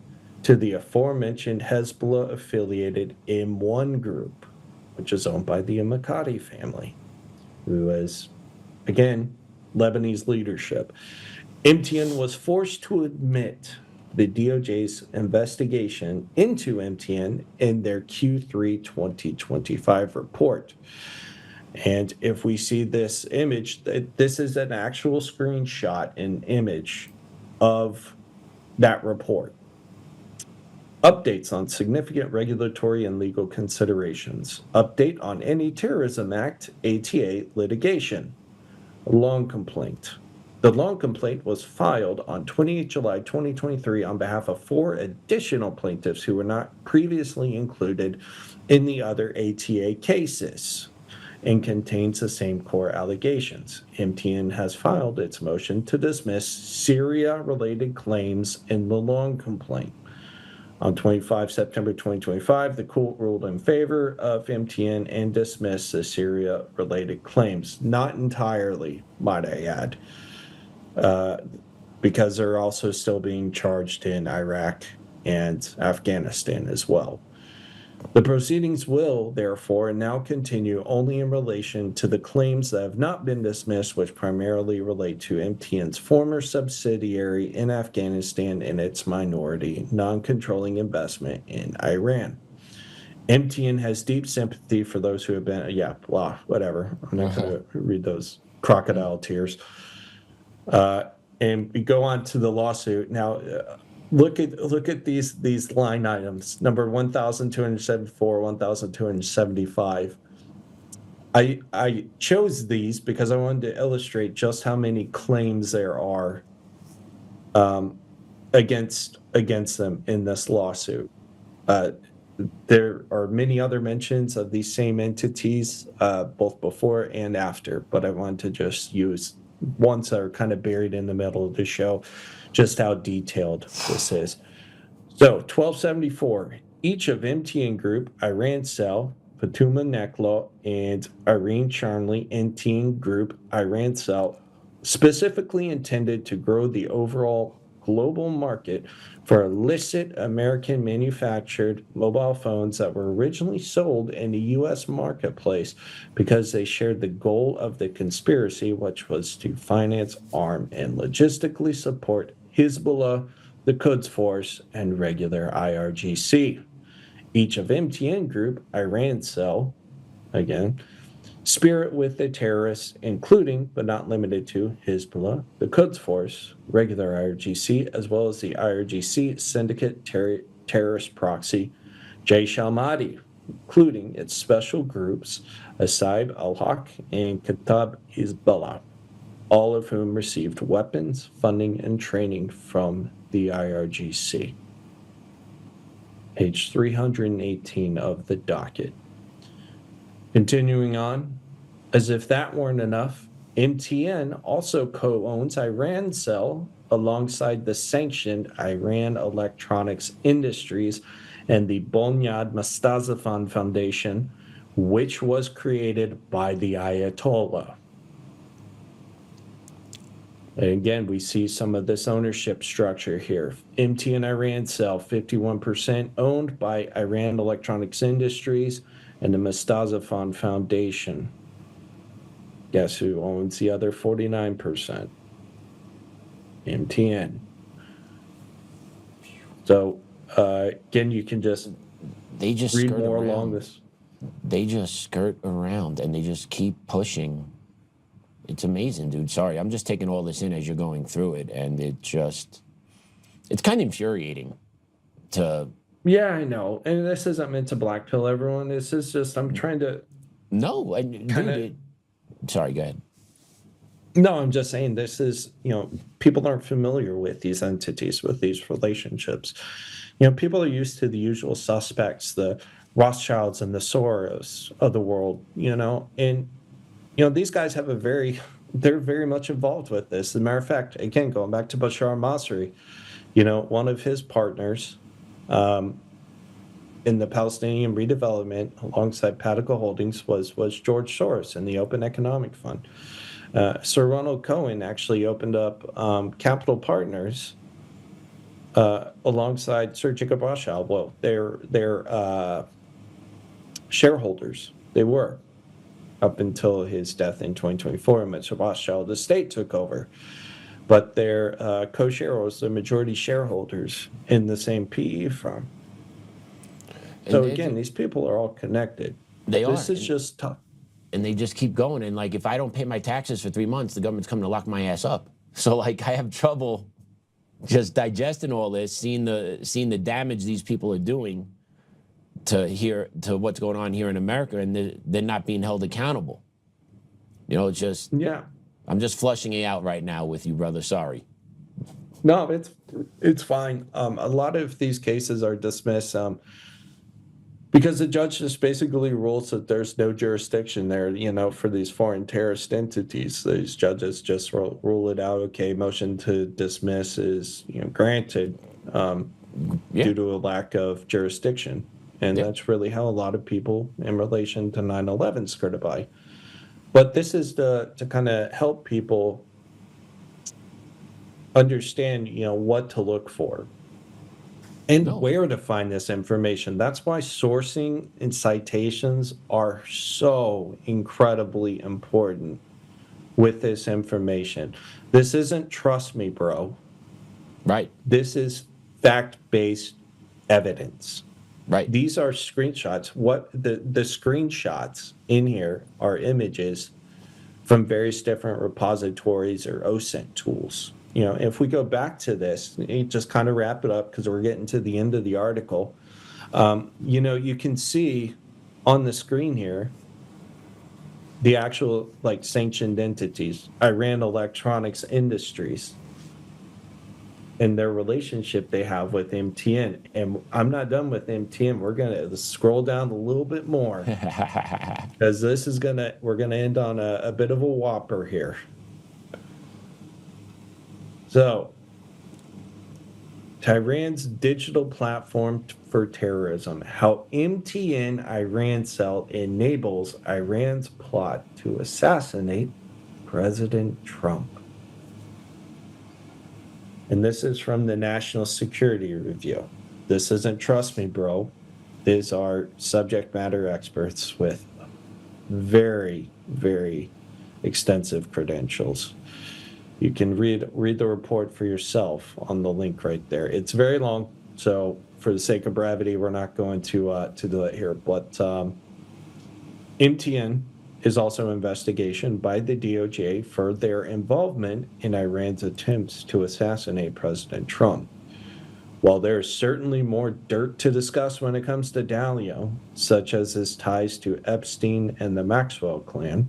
to the aforementioned Hezbollah-affiliated M1 group, which is owned by the Makati family, who is, again, Lebanese leadership. MTN was forced to admit the DOJ's investigation into MTN in their Q3 2025 report. And if we see this image, this is an actual screenshot and image of that report. Updates on significant regulatory and legal considerations. Update on Anti-Terrorism Act, ATA litigation. Long complaint. The long complaint was filed on 28 July 2023 on behalf of 4 additional plaintiffs who were not previously included in the other ATA cases and contains the same core allegations. MTN has filed its motion to dismiss Syria-related claims in the long complaint. On 25 September 2025, the court ruled in favor of MTN and dismissed the Syria-related claims. Not entirely, might I add, because they're also still being charged in Iraq and Afghanistan as well. The proceedings will, therefore, now continue only in relation to the claims that have not been dismissed, which primarily relate to MTN's former subsidiary in Afghanistan and its minority, non-controlling investment in Iran. MTN has deep sympathy for those who have been, whatever. I'm not going to read those crocodile tears. And we go on to the lawsuit. Now, look at these line items, number 1,274, 1,275. I chose these because I wanted to illustrate just how many claims there are against them in this lawsuit. There are many other mentions of these same entities, both before and after, but I wanted to just use ones that are kind of buried in the middle of the show, just how detailed this is. So 1274, each of MTN Group, Iran Cell, Fatuma Neklo, and Irene Charnley, MTN Group, Iran Cell, specifically intended to grow the overall global market for illicit American manufactured mobile phones that were originally sold in the U.S. marketplace because they shared the goal of the conspiracy, which was to finance, arm, and logistically support Hezbollah, the Quds Force, and regular IRGC. Each of MTN Group, Iran Cell, again, spirit with the terrorists, including but not limited to Hezbollah, the Quds Force, regular IRGC, as well as the IRGC syndicate terrorist proxy, Jaish al-Mahdi, including its special groups, Asaib al-Haq and Katab Hezbollah, all of whom received weapons, funding, and training from the IRGC. Page 318 of the docket. Continuing on, as if that weren't enough, MTN also co-owns Iran Cell alongside the sanctioned Iran Electronics Industries and the Bonyad Mustazafan Foundation, which was created by the Ayatollah. And again, we see some of this ownership structure here. MTN Iran Cell, 51% owned by Iran Electronics Industries and the Mustazafan Foundation. Guess who owns the other 49%? MTN. So, again, you can just read more along this. They just skirt around and they just keep pushing. It's amazing, dude. Sorry, I'm just taking all this in as you're going through it, and it's kind of infuriating to... Yeah, I know. And this isn't meant to blackpill everyone. This is just, I'm trying to... No, dude, sorry, go ahead. No, I'm just saying this is, people aren't familiar with these entities, with these relationships. People are used to the usual suspects, the Rothschilds and the Soros of the world, and, these guys they're very much involved with this. As a matter of fact, again, going back to Bashar Masri, one of his partners in the Palestinian redevelopment alongside Pataco Holdings was George Soros in the Open Economic Fund. Sir Ronald Cohen actually opened up Capital Partners alongside Sir Jacob Rothschild. Well, they're shareholders. They were up until his death in 2024, in which Rothschild estate took over. But they're co-shareholders, they're majority shareholders in the same PE firm. So again, these people are all connected. This is just tough. And they just keep going. And like, if I don't pay my taxes for 3 months, the government's coming to lock my ass up. So like, I have trouble just digesting all this, seeing the damage these people are doing to what's going on here in America, and they're not being held accountable. It's just, I'm just flushing it out right now with you, brother. Sorry. No, it's fine. A lot of these cases are dismissed because the judge just basically rules that there's no jurisdiction there, for these foreign terrorist entities. These judges just rule it out. Okay, motion to dismiss is granted due to a lack of jurisdiction. And that's really how a lot of people in relation to 9/11 skirted by. But this is to kind of help people understand, what to look for and where to find this information. That's why sourcing and citations are so incredibly important with this information. This isn't trust me, bro. Right. This is fact-based evidence. Right. These are screenshots. What the screenshots in here are images from various different repositories or OSINT tools. If we go back to this, just kind of wrap it up because we're getting to the end of the article. You can see on the screen here the actual sanctioned entities, Iran Electronics Industries, and their relationship they have with MTN. And I'm not done with MTN. We're gonna scroll down a little bit more because we're gonna end on a bit of a whopper here. So, Iran's digital platform for terrorism, how MTN Iran cell enables Iran's plot to assassinate President Trump. And this is from the National Security Review. This isn't trust me, bro. These are subject matter experts with very, very extensive credentials. You can read the report for yourself on the link right there. It's very long, so for the sake of brevity, we're not going to do it here. But MTN is also an investigation by the DOJ for their involvement in Iran's attempts to assassinate President Trump. While there is certainly more dirt to discuss when it comes to Dalio, such as his ties to Epstein and the Maxwell clan,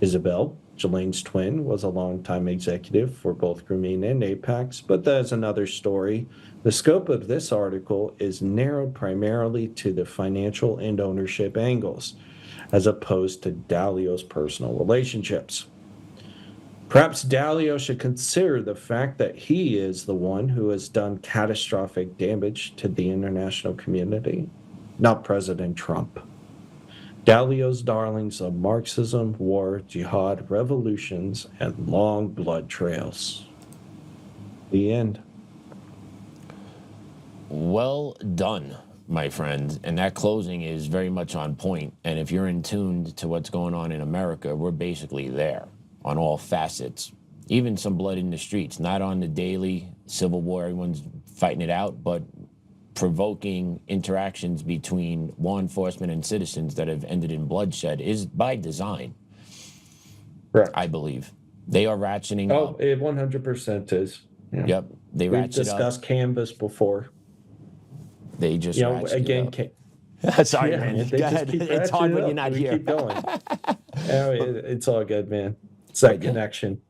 Isabel, Ghislaine's twin, was a longtime executive for both Grameen and Apax, but that's another story. The scope of this article is narrowed primarily to the financial and ownership angles, as opposed to Dalio's personal relationships. Perhaps Dalio should consider the fact that he is the one who has done catastrophic damage to the international community, not President Trump. Dalio's darlings of Marxism, war, jihad, revolutions, and long blood trails. The end. Well done, my friend. And that closing is very much on point. And if you're in tune to what's going on in America, we're basically there on all facets. Even some blood in the streets, not on the daily civil war, everyone's fighting it out, but provoking interactions between law enforcement and citizens that have ended in bloodshed is by design. Correct. I believe. They are ratcheting up. Oh, it 100% is. Yeah. Yep. They We've ratchet discussed up. Canvas before. They just again, sorry, man. They Go ahead. keep It's hard when you're not we here. Keep going. It's all good, man. It's that But yeah. connection.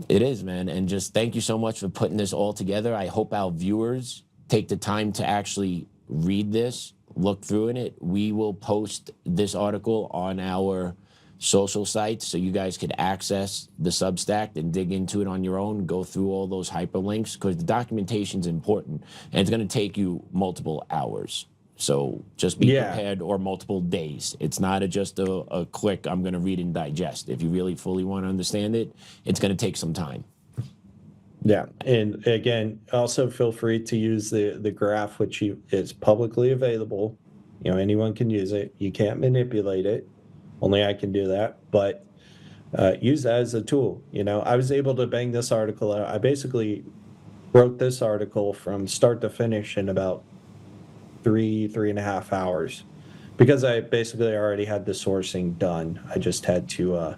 It is, man. And just thank you so much for putting this all together. I hope our viewers take the time to actually read this, look through it. We will post this article on our social sites so you guys could access the Substack and dig into it on your own, go through all those hyperlinks, because the documentation is important and it's going to take you multiple hours. So just be prepared, or multiple days. It's not just a quick, I'm going to read and digest. If you really fully want to understand it, it's going to take some time. Yeah, and again, also feel free to use the graph, which is publicly available. You know, anyone can use it. You can't manipulate it. Only I can do that. But use that as a tool. You know, I was able to bang this article out. I basically wrote this article from start to finish in about 3.5 hours, because I basically already had the sourcing done. I just had to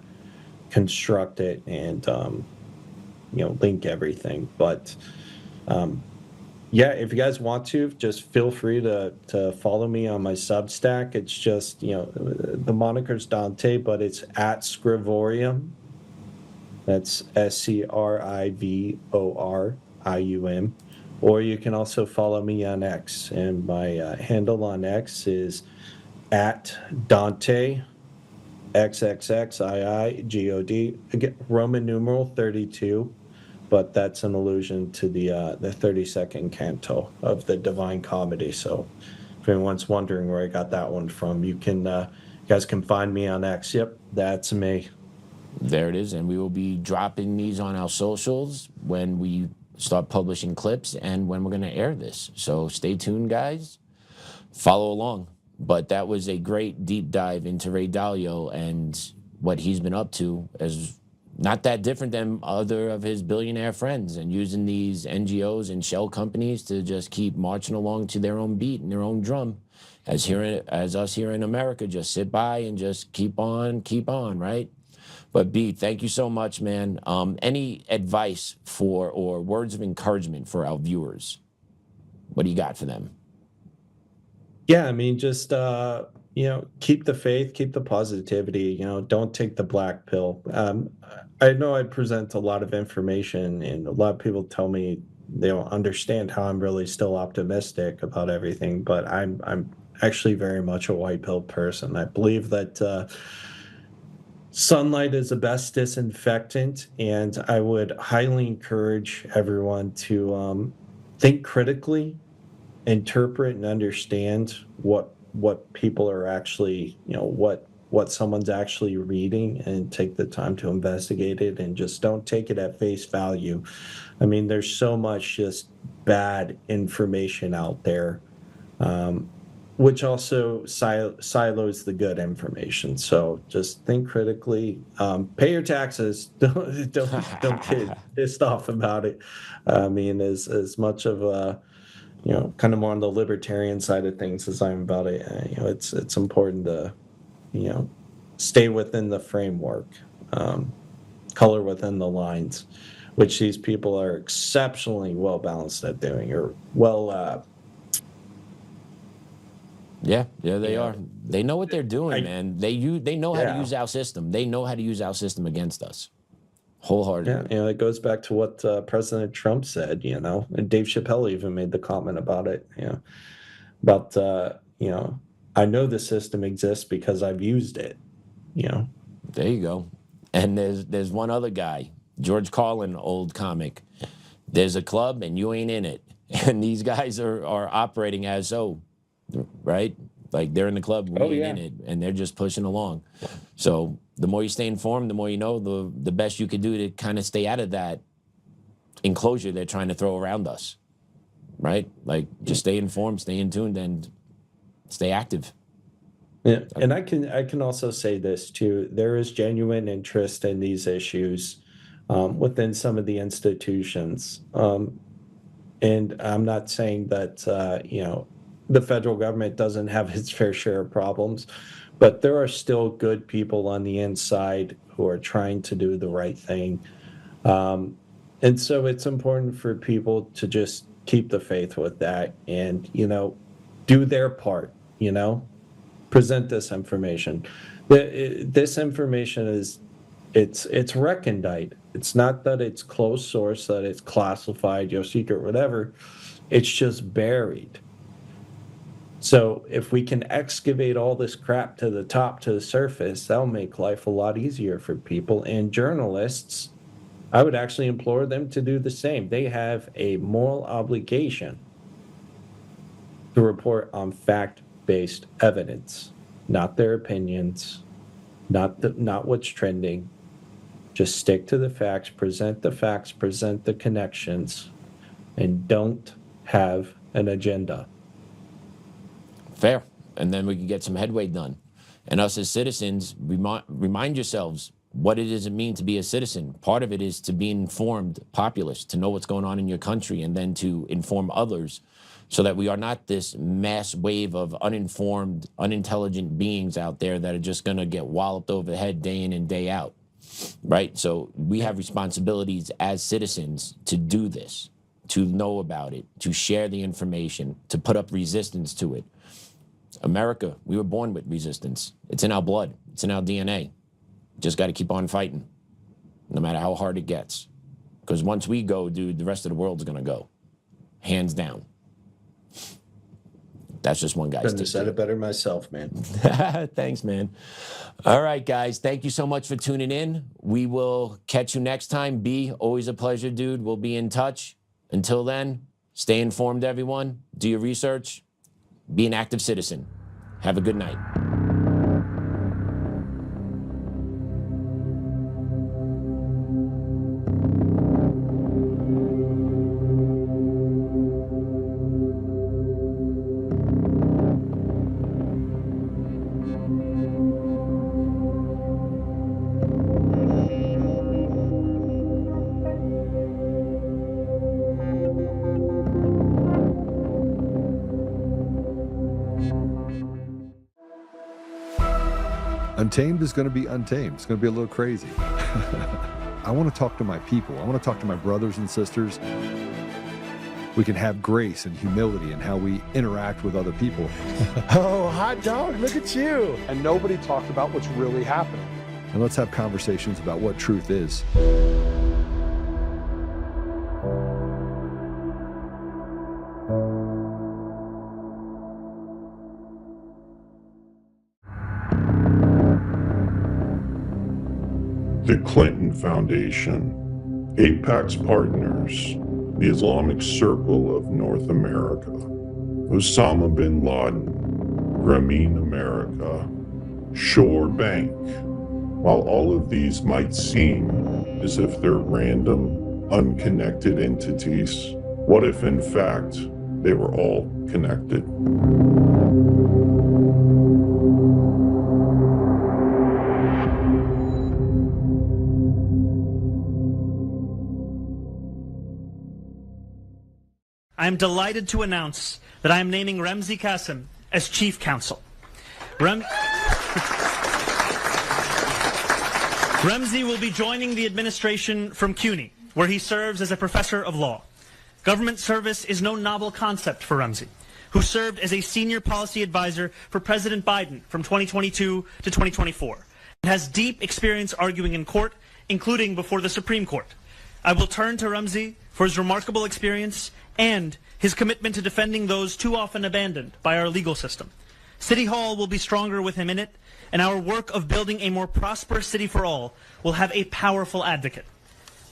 construct it and link everything. But yeah, if you guys want to, just feel free to follow me on my Substack. It's just, the moniker's Dante, but it's at Scrivorium. That's SCRIVORIUM. Or you can also follow me on X, and my handle on X is at Dante XXXIIGOD. Again, Roman numeral 32, but that's an allusion to the 32nd canto of the Divine Comedy. So if anyone's wondering where I got that one from, you guys can find me on X. Yep, that's me. There it is, and we will be dropping these on our socials when we start publishing clips and when we're going to air this. So stay tuned, guys. Follow along. But that was a great deep dive into Ray Dalio and what he's been up to, as not that different than other of his billionaire friends, and using these NGOs and shell companies to just keep marching along to their own beat and their own drum. As us here in America, just sit by and just keep on, right? But B, thank you so much, man. Any advice or words of encouragement for our viewers? What do you got for them? Yeah, I mean, just keep the faith, keep the positivity. Don't take the black pill. I know I present a lot of information, and a lot of people tell me they don't understand how I'm really still optimistic about everything. But I'm actually very much a white pill person. I believe that sunlight is the best disinfectant, and I would highly encourage everyone to think critically, interpret and understand what people are actually, what someone's actually reading, and take the time to investigate it, and just don't take it at face value. I mean, there's so much just bad information out there, which also silos the good information. So just think critically, pay your taxes. Don't get pissed off about it. I mean, as much of a, kind of more on the libertarian side of things as I'm about it, it's important to, stay within the framework, color within the lines, which these people are exceptionally well balanced at doing, or well. Yeah, they are. They know what they're doing, man. They know how to use our system. They know how to use our system against us, wholeheartedly. Yeah, it goes back to what President Trump said. And Dave Chappelle even made the comment about it. About I know the system exists because I've used it. There you go. And there's one other guy, George Carlin, old comic. There's a club and you ain't in it, and these guys are operating as so. Right? Like they're in the club, we ain't in it, and they're just pushing along. So the more you stay informed, the more you know, the best you can do to kind of stay out of that enclosure they're trying to throw around us. Right? Like just stay informed, stay in tune, and stay active. Yeah, and I can also say this too. There is genuine interest in these issues within some of the institutions. And I'm not saying that the federal government doesn't have its fair share of problems, but there are still good people on the inside who are trying to do the right thing. And so it's important for people to just keep the faith with that and, do their part, present this information. This information is It's recondite. It's not that it's closed source, that it's classified, secret, whatever. It's just buried. So if we can excavate all this crap to the top, to the surface, that'll make life a lot easier for people. And journalists, I would actually implore them to do the same. They have a moral obligation to report on fact-based evidence, not their opinions, not what's trending. Just stick to the facts, present the connections, and don't have an agenda. Fair. And then we can get some headway done. And us as citizens, remind yourselves what it does it mean to be a citizen. Part of it is to be an informed populace, to know what's going on in your country, and then to inform others so that we are not this mass wave of uninformed, unintelligent beings out there that are just going to get walloped over the head day in and day out, right? So we have responsibilities as citizens to do this, to know about it, to share the information, to put up resistance to it. America, we were born with resistance. It's in our blood. It's in our DNA. Just got to keep on fighting, no matter how hard it gets. Because once we go, dude, the rest of the world's going to go. Hands down. That's just one guy's Couldn't have said it better myself, man. Thanks, man. All right, guys. Thank you so much for tuning in. We will catch you next time. B, always a pleasure, dude. We'll be in touch. Until then, stay informed, everyone. Do your research. Be an active citizen. Have a good night. Untamed is going to be untamed. It's going to be a little crazy. I want to talk to my people. I want to talk to my brothers and sisters. We can have grace and humility in how we interact with other people. Oh, hot dog, look at you. And nobody talked about what's really happening. And let's have conversations about what truth is. The Clinton Foundation, Apax Partners, the Islamic Circle of North America, Osama bin Laden, Grameen America, Shore Bank. While all of these might seem as if they're random, unconnected entities, what if in fact they were all connected? I am delighted to announce that I am naming Ramzi Kassem as Chief Counsel. Ramzi will be joining the administration from CUNY, where he serves as a professor of law. Government service is no novel concept for Ramzi, who served as a senior policy advisor for President Biden from 2022 to 2024, and has deep experience arguing in court, including before the Supreme Court. I will turn to Ramzi for his remarkable experience and his commitment to defending those too often abandoned by our legal system. City Hall will be stronger with him in it, and our work of building a more prosperous city for all will have a powerful advocate.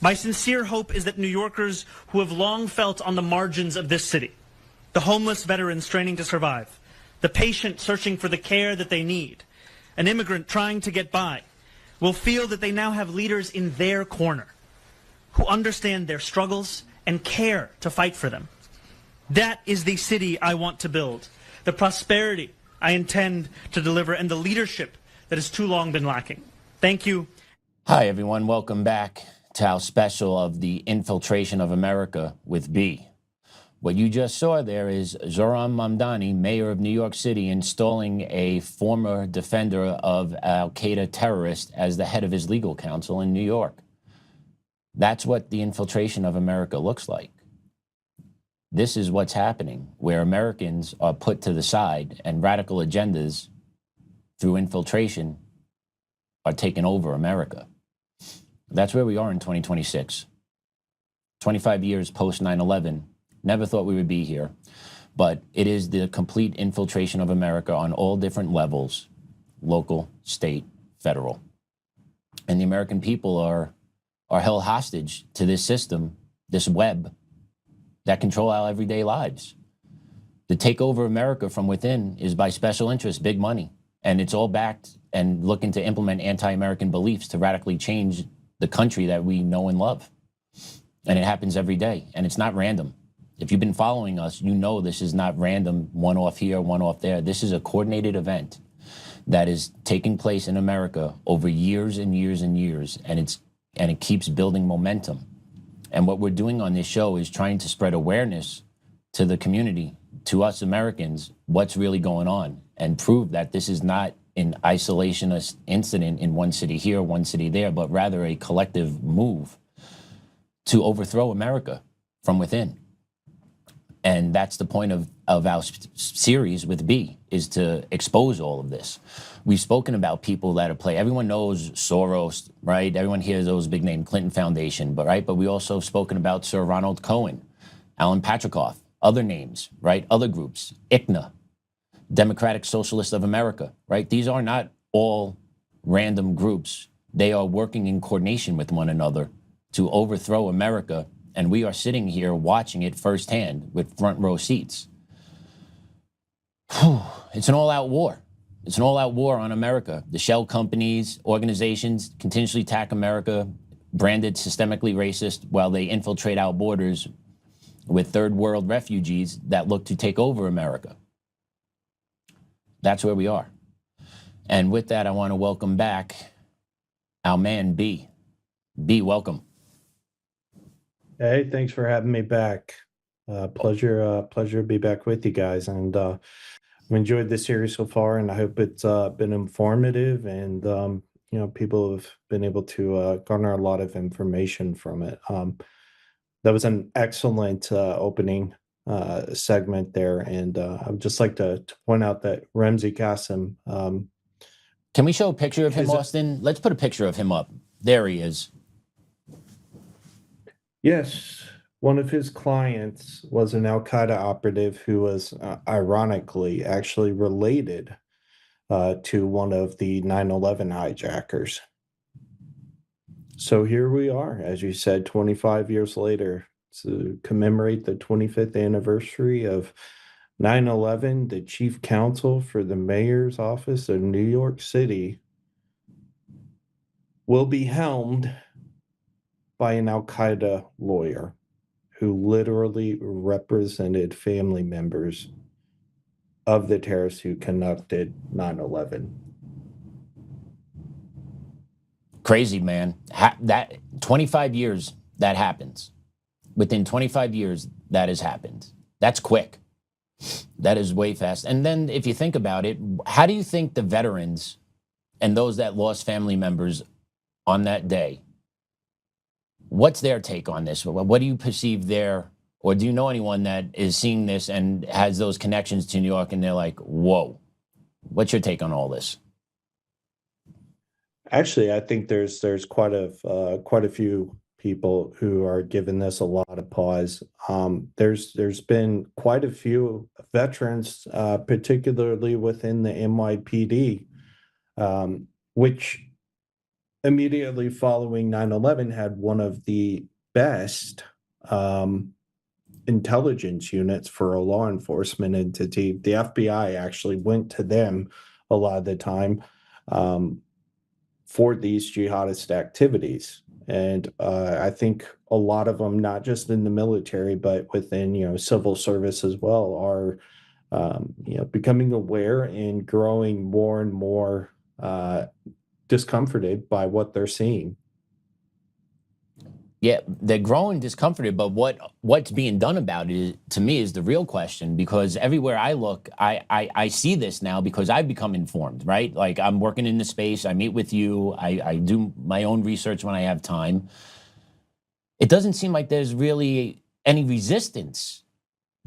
My sincere hope is that New Yorkers who have long felt on the margins of this city, the homeless veteran straining to survive, the patient searching for the care that they need, an immigrant trying to get by, will feel that they now have leaders in their corner who understand their struggles and care to fight for them. That is the city I want to build, the prosperity I intend to deliver, and the leadership that has too long been lacking. Thank you. Hi, everyone. Welcome back to our special of the Infiltration of America with B. What you just saw there is Zohran Mamdani, mayor of New York City, installing a former defender of al-Qaeda terrorist as the head of his legal counsel in New York. That's what the infiltration of America looks like. This is what's happening, where Americans are put to the side and radical agendas through infiltration are taking over America. That's where we are in 2026. 25 years post 9/11. Never thought we would be here. But it is the complete infiltration of America on all different levels, local, state, federal. And the American people are held hostage to this system, this web that control our everyday lives. The takeover of America from within is by special interests, big money. And it's all backed and looking to implement anti-American beliefs to radically change the country that we know and love. And it happens every day. And it's not random. If you've been following us, you know this is not random, one off here, one off there. This is a coordinated event that is taking place in America over years and years and years. And it keeps building momentum. And what we're doing on this show is trying to spread awareness to the community, to us Americans, what's really going on, and prove that this is not an isolationist incident in one city here, one city there, but rather a collective move to overthrow America from within. And that's the point of our series with B, is to expose all of this. We've spoken about people that are play. Everyone knows Soros, right? Everyone hears those big name, Clinton Foundation, but we also have spoken about Sir Ronald Cohen, Alan Patricof, other names, right? Other groups, ICNA, Democratic Socialists of America, right? These are not all random groups. They are working in coordination with one another to overthrow America. And we are sitting here watching it firsthand with front row seats. It's an all-out war. It's an all-out war on America. The shell companies, organizations continuously attack America, branded systemically racist, while they infiltrate our borders with third world refugees that look to take over America. That's where we are. And with that, I want to welcome back our man, B. B, welcome. Hey, thanks for having me back. Pleasure to be back with you guys. And I've enjoyed this series so far, and I hope it's been informative, and people have been able to garner a lot of information from it. That was an excellent opening segment there, and I would just like to point out that Ramzi Kassem. Can we show a picture of him, Austin? Let's put a picture of him up. There he is. Yes, one of his clients was an al-Qaeda operative who was ironically actually related to one of the 9/11 hijackers. So here we are, as you said, 25 years later, to commemorate the 25th anniversary of 9/11. The Chief Counsel for the Mayor's Office of New York City will be helmed by an al-Qaeda lawyer who literally represented family members of the terrorists who conducted 9/11. Crazy, man. That 25 years, that happens. Within 25 years, that has happened. That's quick. That is way fast. And then if you think about it, how do you think the veterans and those that lost family members on that day, what's their take on this? What do you perceive there, or do you know anyone that is seeing this and has those connections to New York and they're like, whoa, what's your take on all this? Actually, I think there's quite a few people who are giving this a lot of pause. There's been quite a few veterans, particularly within the NYPD, which immediately following 9/11 had one of the best intelligence units for a law enforcement entity. The FBI actually went to them a lot of the time for these jihadist activities. And I think a lot of them, not just in the military, but within, civil service as well, are, becoming aware and growing more and more discomforted by what they're seeing. Yeah, they're growing discomforted, but what's being done about it, to me, is the real question, because everywhere I look, I see this now because I've become informed, right? Like, I'm working in the space, I meet with you, I do my own research when I have time. It doesn't seem like there's really any resistance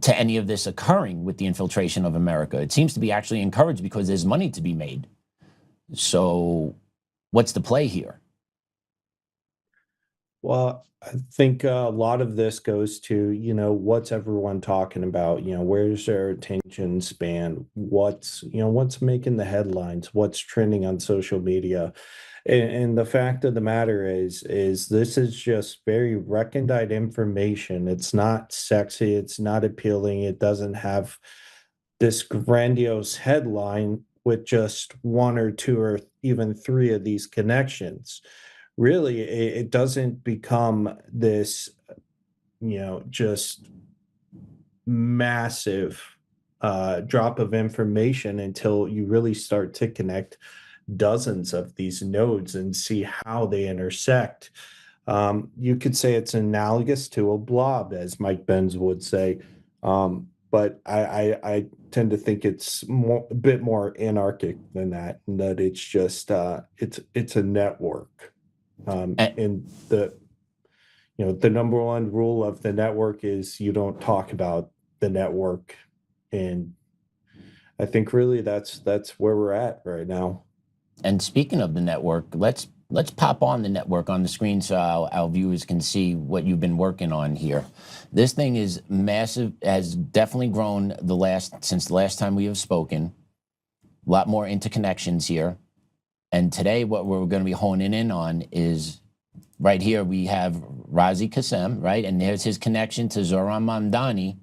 to any of this occurring with the infiltration of America. It seems to be actually encouraged because there's money to be made. So what's the play here? Well, I think a lot of this goes to, what's everyone talking about? Where's their attention span? What's making the headlines? What's trending on social media? And the fact of the matter is this is just very recondite information. It's not sexy. It's not appealing. It doesn't have this grandiose headline with just one or two or even three of these connections. Really, it doesn't become this, just massive drop of information until you really start to connect dozens of these nodes and see how they intersect. You could say it's analogous to a blob, as Mike Benz would say, but I tend to think it's a bit more anarchic than that, and that it's just it's a network. And, And the number one rule of the network is you don't talk about the network, and I think really that's where we're at right now. and speaking of the network, let's pop on the network on the screen so our viewers can see what you've been working on here. This thing is massive, has definitely grown since the last time we have spoken. A lot more interconnections here. And today what we're going to be honing in on is right here we have Ramzi Kassem, right? And there's his connection to Zohran Mamdani,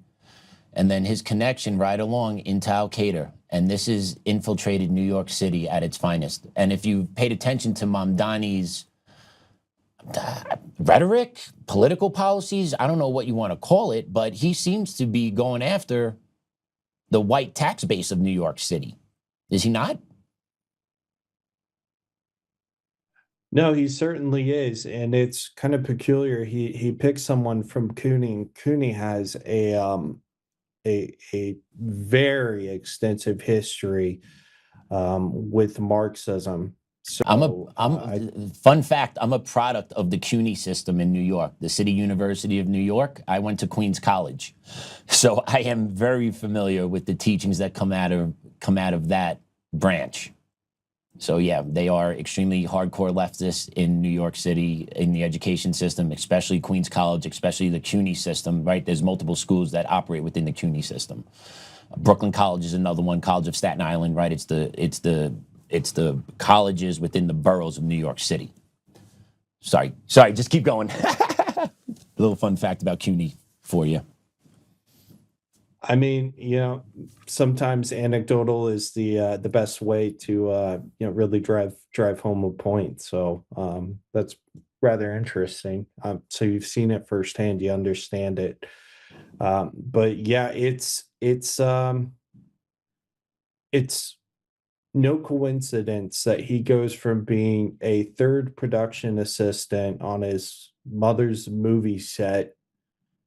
and then his connection right along into al-Qaeda. And this is infiltrated New York City at its finest. And if you paid attention to Mamdani's rhetoric, political policies, I don't know what you want to call it, but he seems to be going after the white tax base of New York City. Is he not? No, he certainly is, and it's kind of peculiar. He picked someone from Cooney, and Cooney has a very extensive history with Marxism. Fun fact, I'm a product of the CUNY system in New York, the City University of New York. I went to Queens College. So I am very familiar with the teachings that come out of that branch. So yeah, they are extremely hardcore leftists in New York City, in the education system, especially Queens College, especially the CUNY system, right? There's multiple schools that operate within the CUNY system. Brooklyn College is another one, College of Staten Island, right? It's the colleges within the boroughs of New York City. Sorry, just keep going. A little fun fact about CUNY for you. I mean, sometimes anecdotal is the best way to really drive home a point. So that's rather interesting. So you've seen it firsthand, you understand it. But yeah, it's no coincidence that he goes from being a third production assistant on his mother's movie set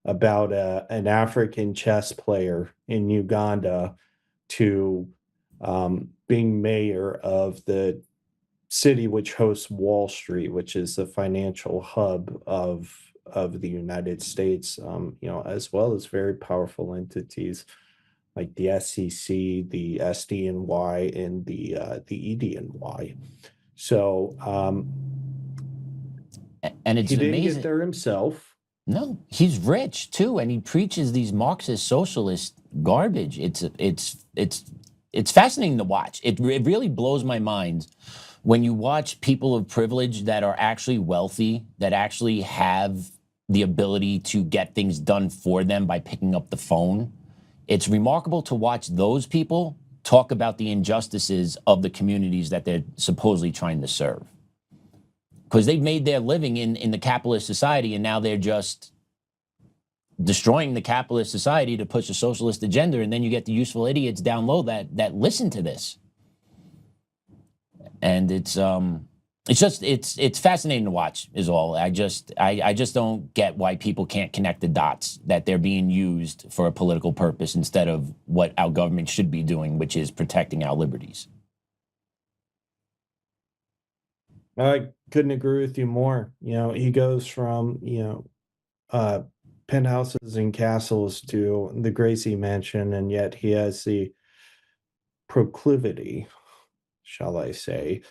about an African chess player in Uganda to being mayor of the city which hosts Wall Street, which is the financial hub of the United States, as well as very powerful entities like the SEC, the SDNY, and the EDNY. So and it's he didn't amazing. get there himself. No, he's rich too, and he preaches these Marxist socialist garbage. It's fascinating to watch. It really blows my mind when you watch people of privilege that are actually wealthy, that actually have the ability to get things done for them by picking up the phone. It's remarkable to watch those people talk about the injustices of the communities that they're supposedly trying to serve. Because they've made their living in the capitalist society, and now they're just destroying the capitalist society to push a socialist agenda, and then you get the useful idiots down low that listen to this. And it's fascinating to watch is all. I just don't get why people can't connect the dots, that they're being used for a political purpose instead of what our government should be doing, which is protecting our liberties. I couldn't agree with you more. He goes from, penthouses and castles to the Gracie Mansion, and yet he has the proclivity, shall I say,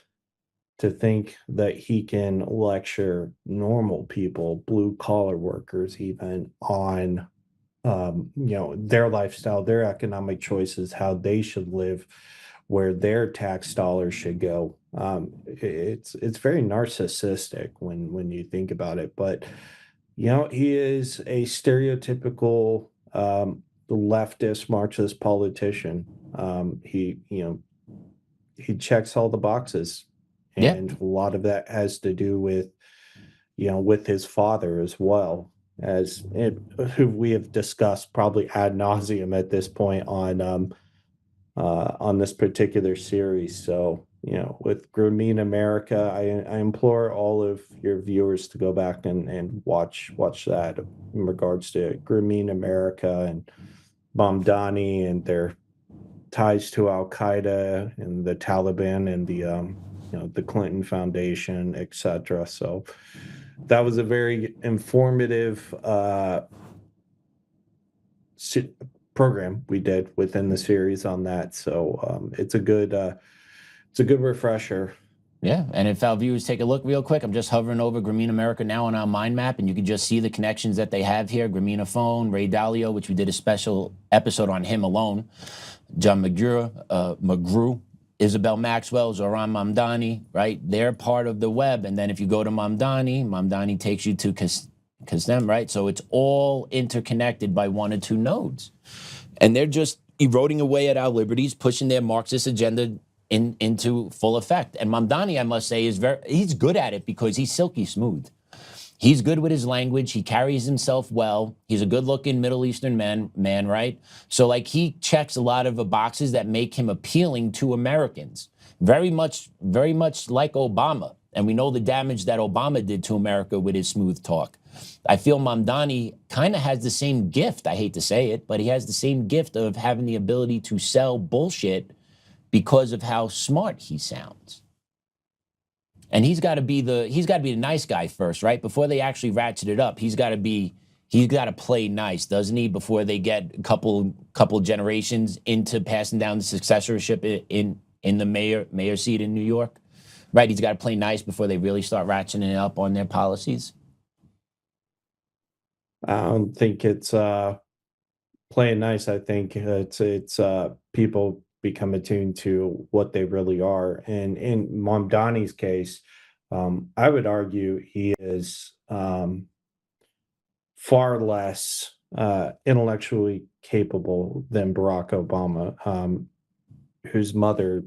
to think that he can lecture normal people, blue collar workers, even on their lifestyle, their economic choices, how they should live, where their tax dollars should go. It's very narcissistic when you think about it. But he is a stereotypical leftist Marxist politician. He checks all the boxes, Yeah. and a lot of that has to do with with his father as well, who we have discussed probably ad nauseum at this point on this particular series. So with Grameen America, I implore all of your viewers to go back and watch that in regards to Grameen America and Mamdani and their ties to al-Qaeda and the Taliban and the Clinton Foundation, etc. So that was a very informative program we did within the series on that. So it's a good refresher. Yeah, and if our viewers take a look real quick, I'm just hovering over Grameen America now on our mind map, and you can just see the connections that they have here. Grameen Phone, Ray Dalio, which we did a special episode on him alone. John McGrew, Isabel Maxwell, Zohran Mamdani, right? They're part of the web. And then if you go to Mamdani takes you to Kassem, right? So it's all interconnected by one or two nodes. And they're just eroding away at our liberties, pushing their Marxist agenda into full effect. And Mamdani, I must say, he's good at it because he's silky smooth. He's good with his language. He carries himself well. He's a good-looking Middle Eastern man, right? So, he checks a lot of the boxes that make him appealing to Americans. Very much like Obama. And we know the damage that Obama did to America with his smooth talk. I feel Mamdani kind of has the same gift. I hate to say it, but he has the same gift of having the ability to sell bullshit because of how smart he sounds. And he's got to be the nice guy first, right? Before they actually ratchet it up, he's got to play nice, doesn't he? Before they get a couple generations into passing down the successorship in the mayor seat in New York, right? He's got to play nice before they really start ratcheting it up on their policies. I don't think it's playing nice. I think it's people become attuned to what they really are. And in Mamdani's case, I would argue he is far less intellectually capable than Barack Obama, whose mother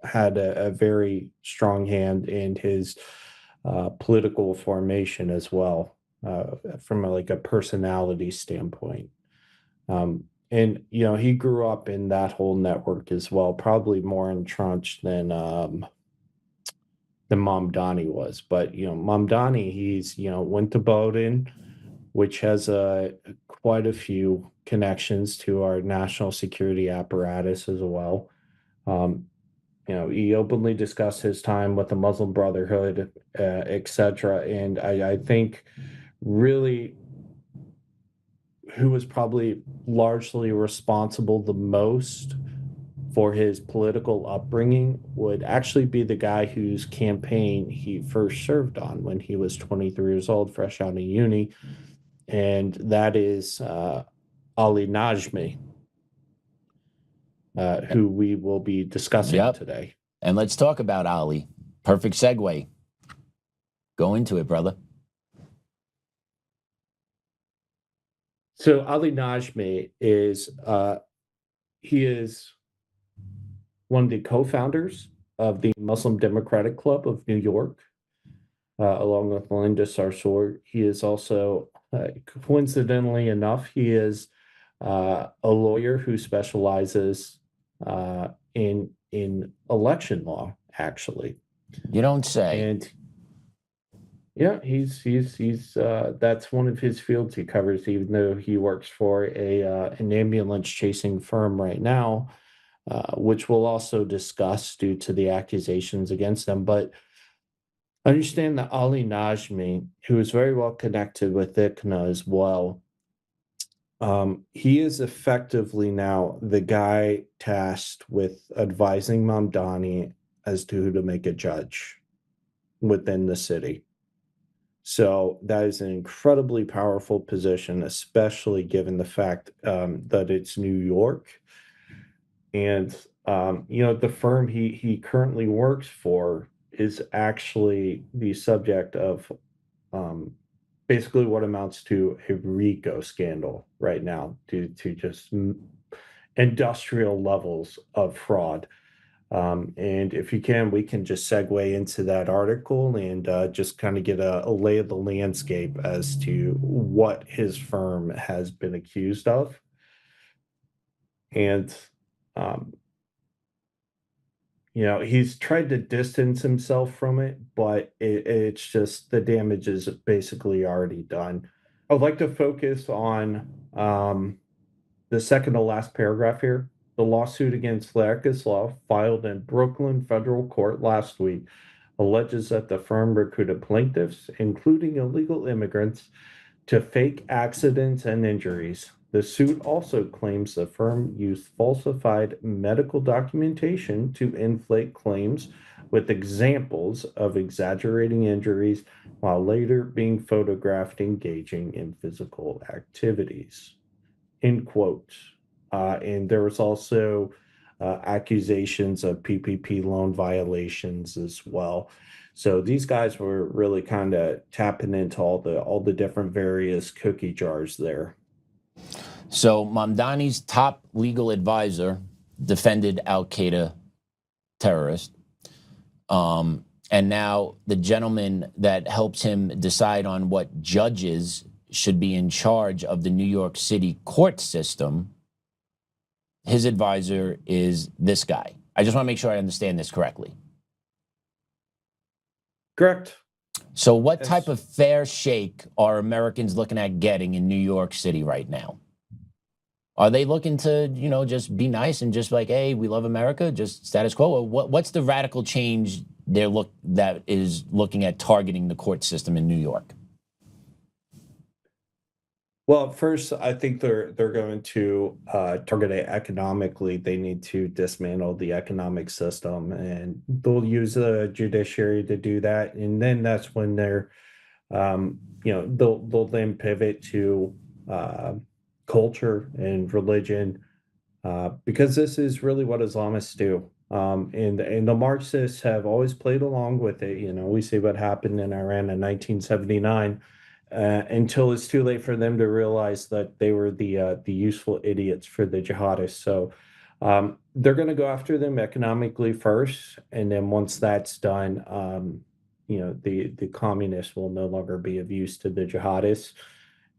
had a very strong hand in his political formation as well, from a personality standpoint. And he grew up in that whole network as well, probably more entrenched than Mamdani was. But Mamdani, he's went to Bowdoin, which has quite a few connections to our national security apparatus as well. He openly discussed his time with the Muslim Brotherhood, etc. And I think really who was probably largely responsible the most for his political upbringing would actually be the guy whose campaign he first served on when he was 23 years old, fresh out of uni. And that is Ali Najmi, who we will be discussing today. And let's talk about Ali. Perfect segue. Go into it, brother. So Ali Najmi is he is one of the co-founders of the Muslim Democratic Club of New York, along with Melinda Sarsour. He is also, coincidentally enough, he is a lawyer who specializes in election law, actually. You don't say. And yeah, he's that's one of his fields he covers, even though he works for an ambulance chasing firm right now, which we'll also discuss due to the accusations against them. But understand that Ali Najmi, who is very well connected with ICNA as well, he is effectively now the guy tasked with advising Mamdani as to who to make a judge within the city. So that is an incredibly powerful position, especially given the fact that it's New York. And, the firm he currently works for is actually the subject of basically what amounts to a RICO scandal right now due to just industrial levels of fraud. And if you can, we can just segue into that article and just kind of get a lay of the landscape as to what his firm has been accused of. And, he's tried to distance himself from it, but it's just the damage is basically already done. I'd like to focus on the second to last paragraph here. The lawsuit against Law, filed in Brooklyn federal court last week, alleges that the firm recruited plaintiffs, including illegal immigrants, to fake accidents and injuries. The suit also claims the firm used falsified medical documentation to inflate claims with examples of exaggerating injuries while later being photographed engaging in physical activities. End quote. And there was also accusations of PPP loan violations as well. So these guys were really kind of tapping into all the different various cookie jars there. So Mamdani's top legal advisor defended al-Qaeda terrorist. And now the gentleman that helps him decide on what judges should be in charge of the New York City court system, his advisor is this guy. I just want to make sure I understand this correctly. Correct. So what type of fair shake are Americans looking at getting in New York City right now? Are they looking to, just be nice and just like, hey, we love America, just status quo? Or what's the radical change that is looking at targeting the court system in New York? Well, first, I think they're going to target it economically. They need to dismantle the economic system, and they'll use the judiciary to do that. And then that's when they're, they'll then pivot to culture and religion, because this is really what Islamists do. And the Marxists have always played along with it. We see what happened in Iran in 1979. Until it's too late for them to realize that they were the useful idiots for the jihadists. So they're going to go after them economically first, and then once that's done, the communists will no longer be of use to the jihadists,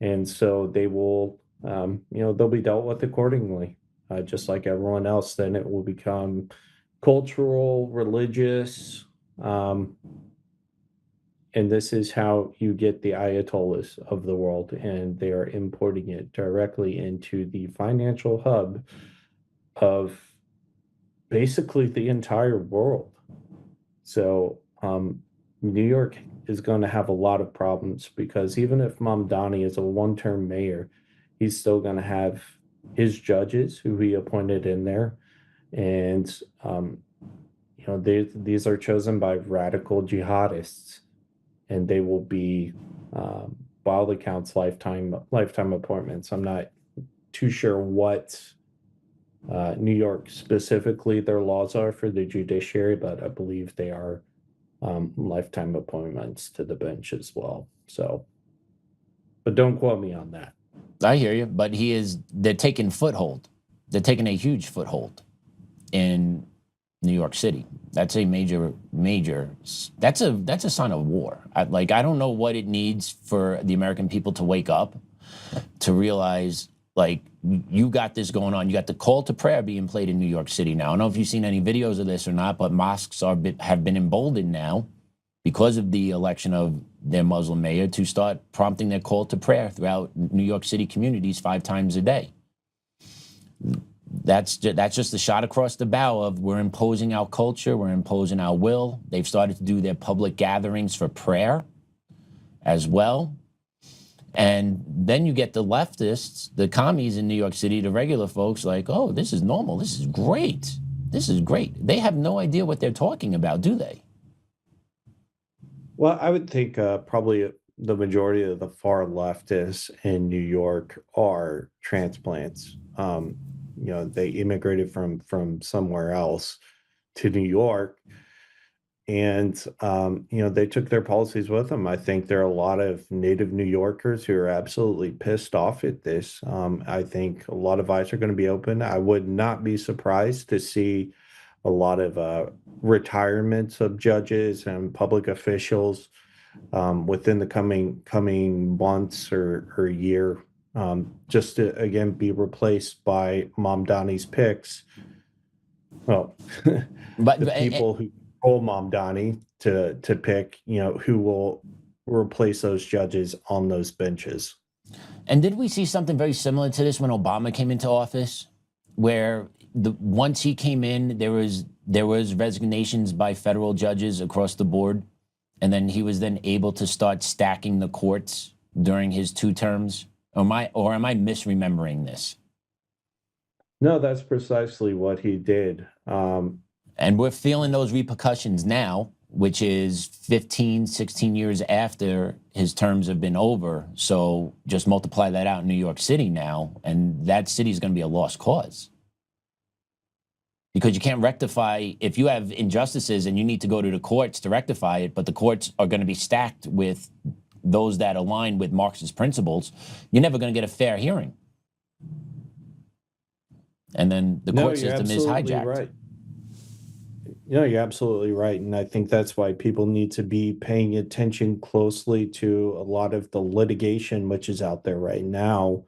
and so they will, they'll be dealt with accordingly, just like everyone else. Then it will become cultural, religious. And this is how you get the Ayatollahs of the world, and they are importing it directly into the financial hub of basically the entire world. So New York is going to have a lot of problems, because even if Mamdani is a one-term mayor, he's still going to have his judges who he appointed in there. And, these are chosen by radical jihadists. And they will be, by all accounts, lifetime appointments. I'm not too sure what New York specifically their laws are for the judiciary, but I believe they are lifetime appointments to the bench as well. So, but don't quote me on that. I hear you, but they're taking foothold. They're taking a huge foothold in New York City. That's a major, that's a sign of war. I don't know what it needs for the American people to wake up, to realize, you got this going on. You got the call to prayer being played in New York City now. I don't know if you've seen any videos of this or not, but mosques have been emboldened now because of the election of their Muslim mayor to start prompting their call to prayer throughout New York City communities 5 times a day. That's just the shot across the bow of we're imposing our culture, we're imposing our will. They've started to do their public gatherings for prayer as well. And then you get the leftists, the commies in New York City, the regular folks like, oh, this is normal, this is great. this is great. They have no idea what they're talking about, do they? Well, I would think probably the majority of the far leftists in New York are transplants. They immigrated from somewhere else to New York, and they took their policies with them. I think there are a lot of native New Yorkers who are absolutely pissed off at this. I think a lot of eyes are going to be open. I would not be surprised to see a lot of retirements of judges and public officials within the coming months or year, just to again be replaced by Mamdani's picks. Well, But the people who control Mamdani to pick, who will replace those judges on those benches. And did we see something very similar to this when Obama came into office, where once he came in, there was resignations by federal judges across the board, and then he was then able to start stacking the courts during his 2 terms? Or am I misremembering this? No, that's precisely what he did. And we're feeling those repercussions now, which is 15, 16 years after his terms have been over. So just multiply that out in New York City now, and that city is going to be a lost cause. Because you can't rectify, if you have injustices and you need to go to the courts to rectify it, but the courts are going to be stacked with those that align with Marxist principles, you're never going to get a fair hearing. And then the court system is hijacked. Right. No, you're absolutely right. And I think that's why people need to be paying attention closely to a lot of the litigation which is out there right now,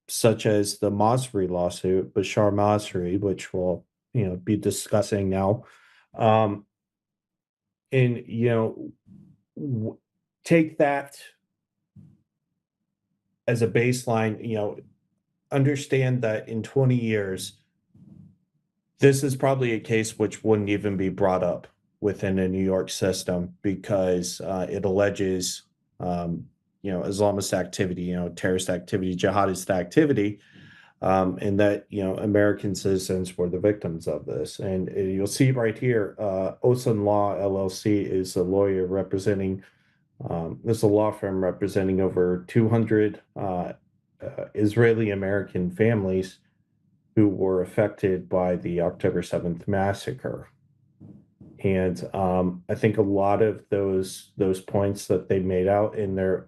such as the Masri lawsuit, Bashar Masri, which we'll be discussing now. Take that as a baseline, understand that in 20 years, this is probably a case which wouldn't even be brought up within a New York system because it alleges, Islamist activity, terrorist activity, jihadist activity, and that, American citizens were the victims of this. And you'll see right here, Osan Law LLC is a lawyer representing, there's a law firm representing over 200 Israeli American families who were affected by the October 7th massacre. And I think a lot of those points that they made out in their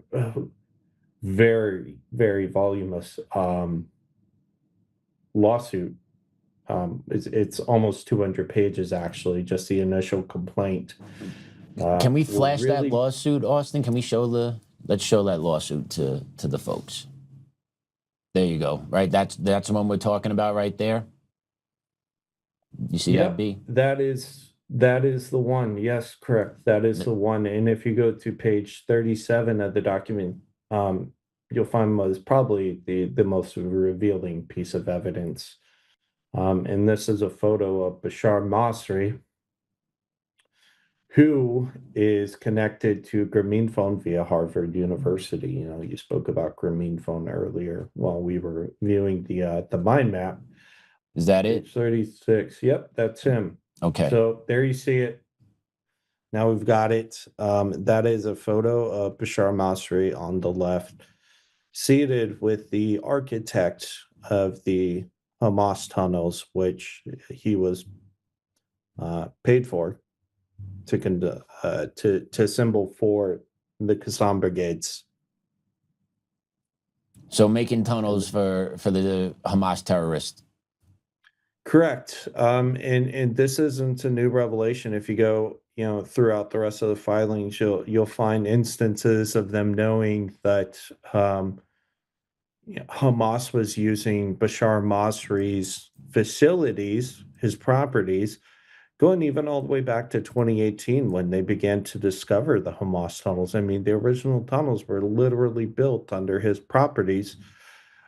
very, very voluminous lawsuit, it's almost 200 pages, actually, just the initial complaint. Can we flash that lawsuit, Austin? Can we let's show that lawsuit to the folks. There you go. Right, that's the one we're talking about right there. You see that, B? That is the one. Yes, correct. That is the one. And if you go to page 37 of the document, you'll find was probably the most revealing piece of evidence. And this is a photo of Bashar Masri, who is connected to Grameen Phone via Harvard University. You spoke about Grameen Phone earlier while we were viewing the mind map. Is that it? 36. Yep, that's him. Okay. So there you see it. Now we've got it. That is a photo of Bashar Masri on the left, seated with the architect of the Hamas tunnels, which he was paid for to assemble for the Qassam brigades. So making tunnels for the Hamas terrorists. Correct. And this isn't a new revelation. If you go, throughout the rest of the filings, you'll find instances of them knowing that Hamas was using Bashar Masri's facilities, his properties, going even all the way back to 2018 when they began to discover the Hamas tunnels. I mean, the original tunnels were literally built under his properties,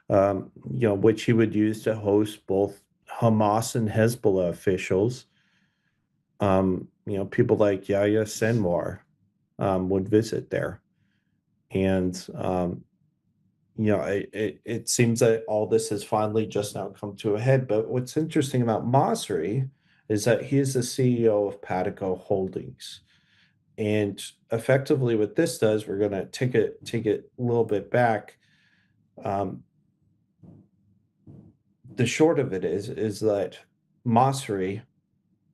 which he would use to host both Hamas and Hezbollah officials. People like Yahya Sinwar would visit there. And, it seems that all this has finally just now come to a head. But what's interesting about Masri is that he is the CEO of Patico Holdings. And effectively what this does, we're going to take it a little bit back. The short of it is that Masri,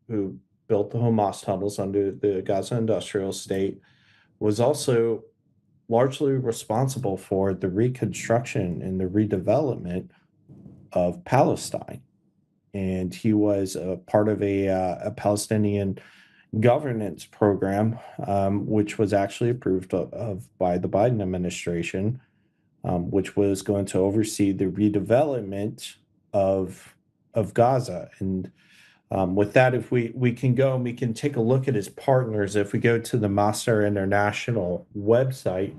who built the Hamas tunnels under the Gaza industrial estate, was also largely responsible for the reconstruction and the redevelopment of Palestine. And he was a part of a Palestinian governance program, which was actually approved of by the Biden administration, which was going to oversee the redevelopment of Gaza. And with that, if we can go and we can take a look at his partners, if we go to the Master International website,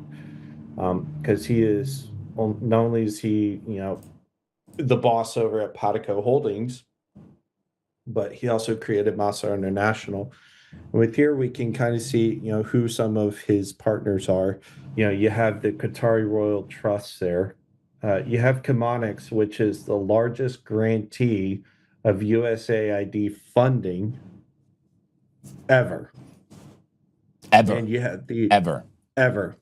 because he is, not only is he, the boss over at Patico Holdings, but he also created Master International. With here, we can kind of see, who some of his partners are. You have the Qatari Royal Trust there. You have Chemonix, which is the largest grantee of USAID funding ever. Ever. And you have ever.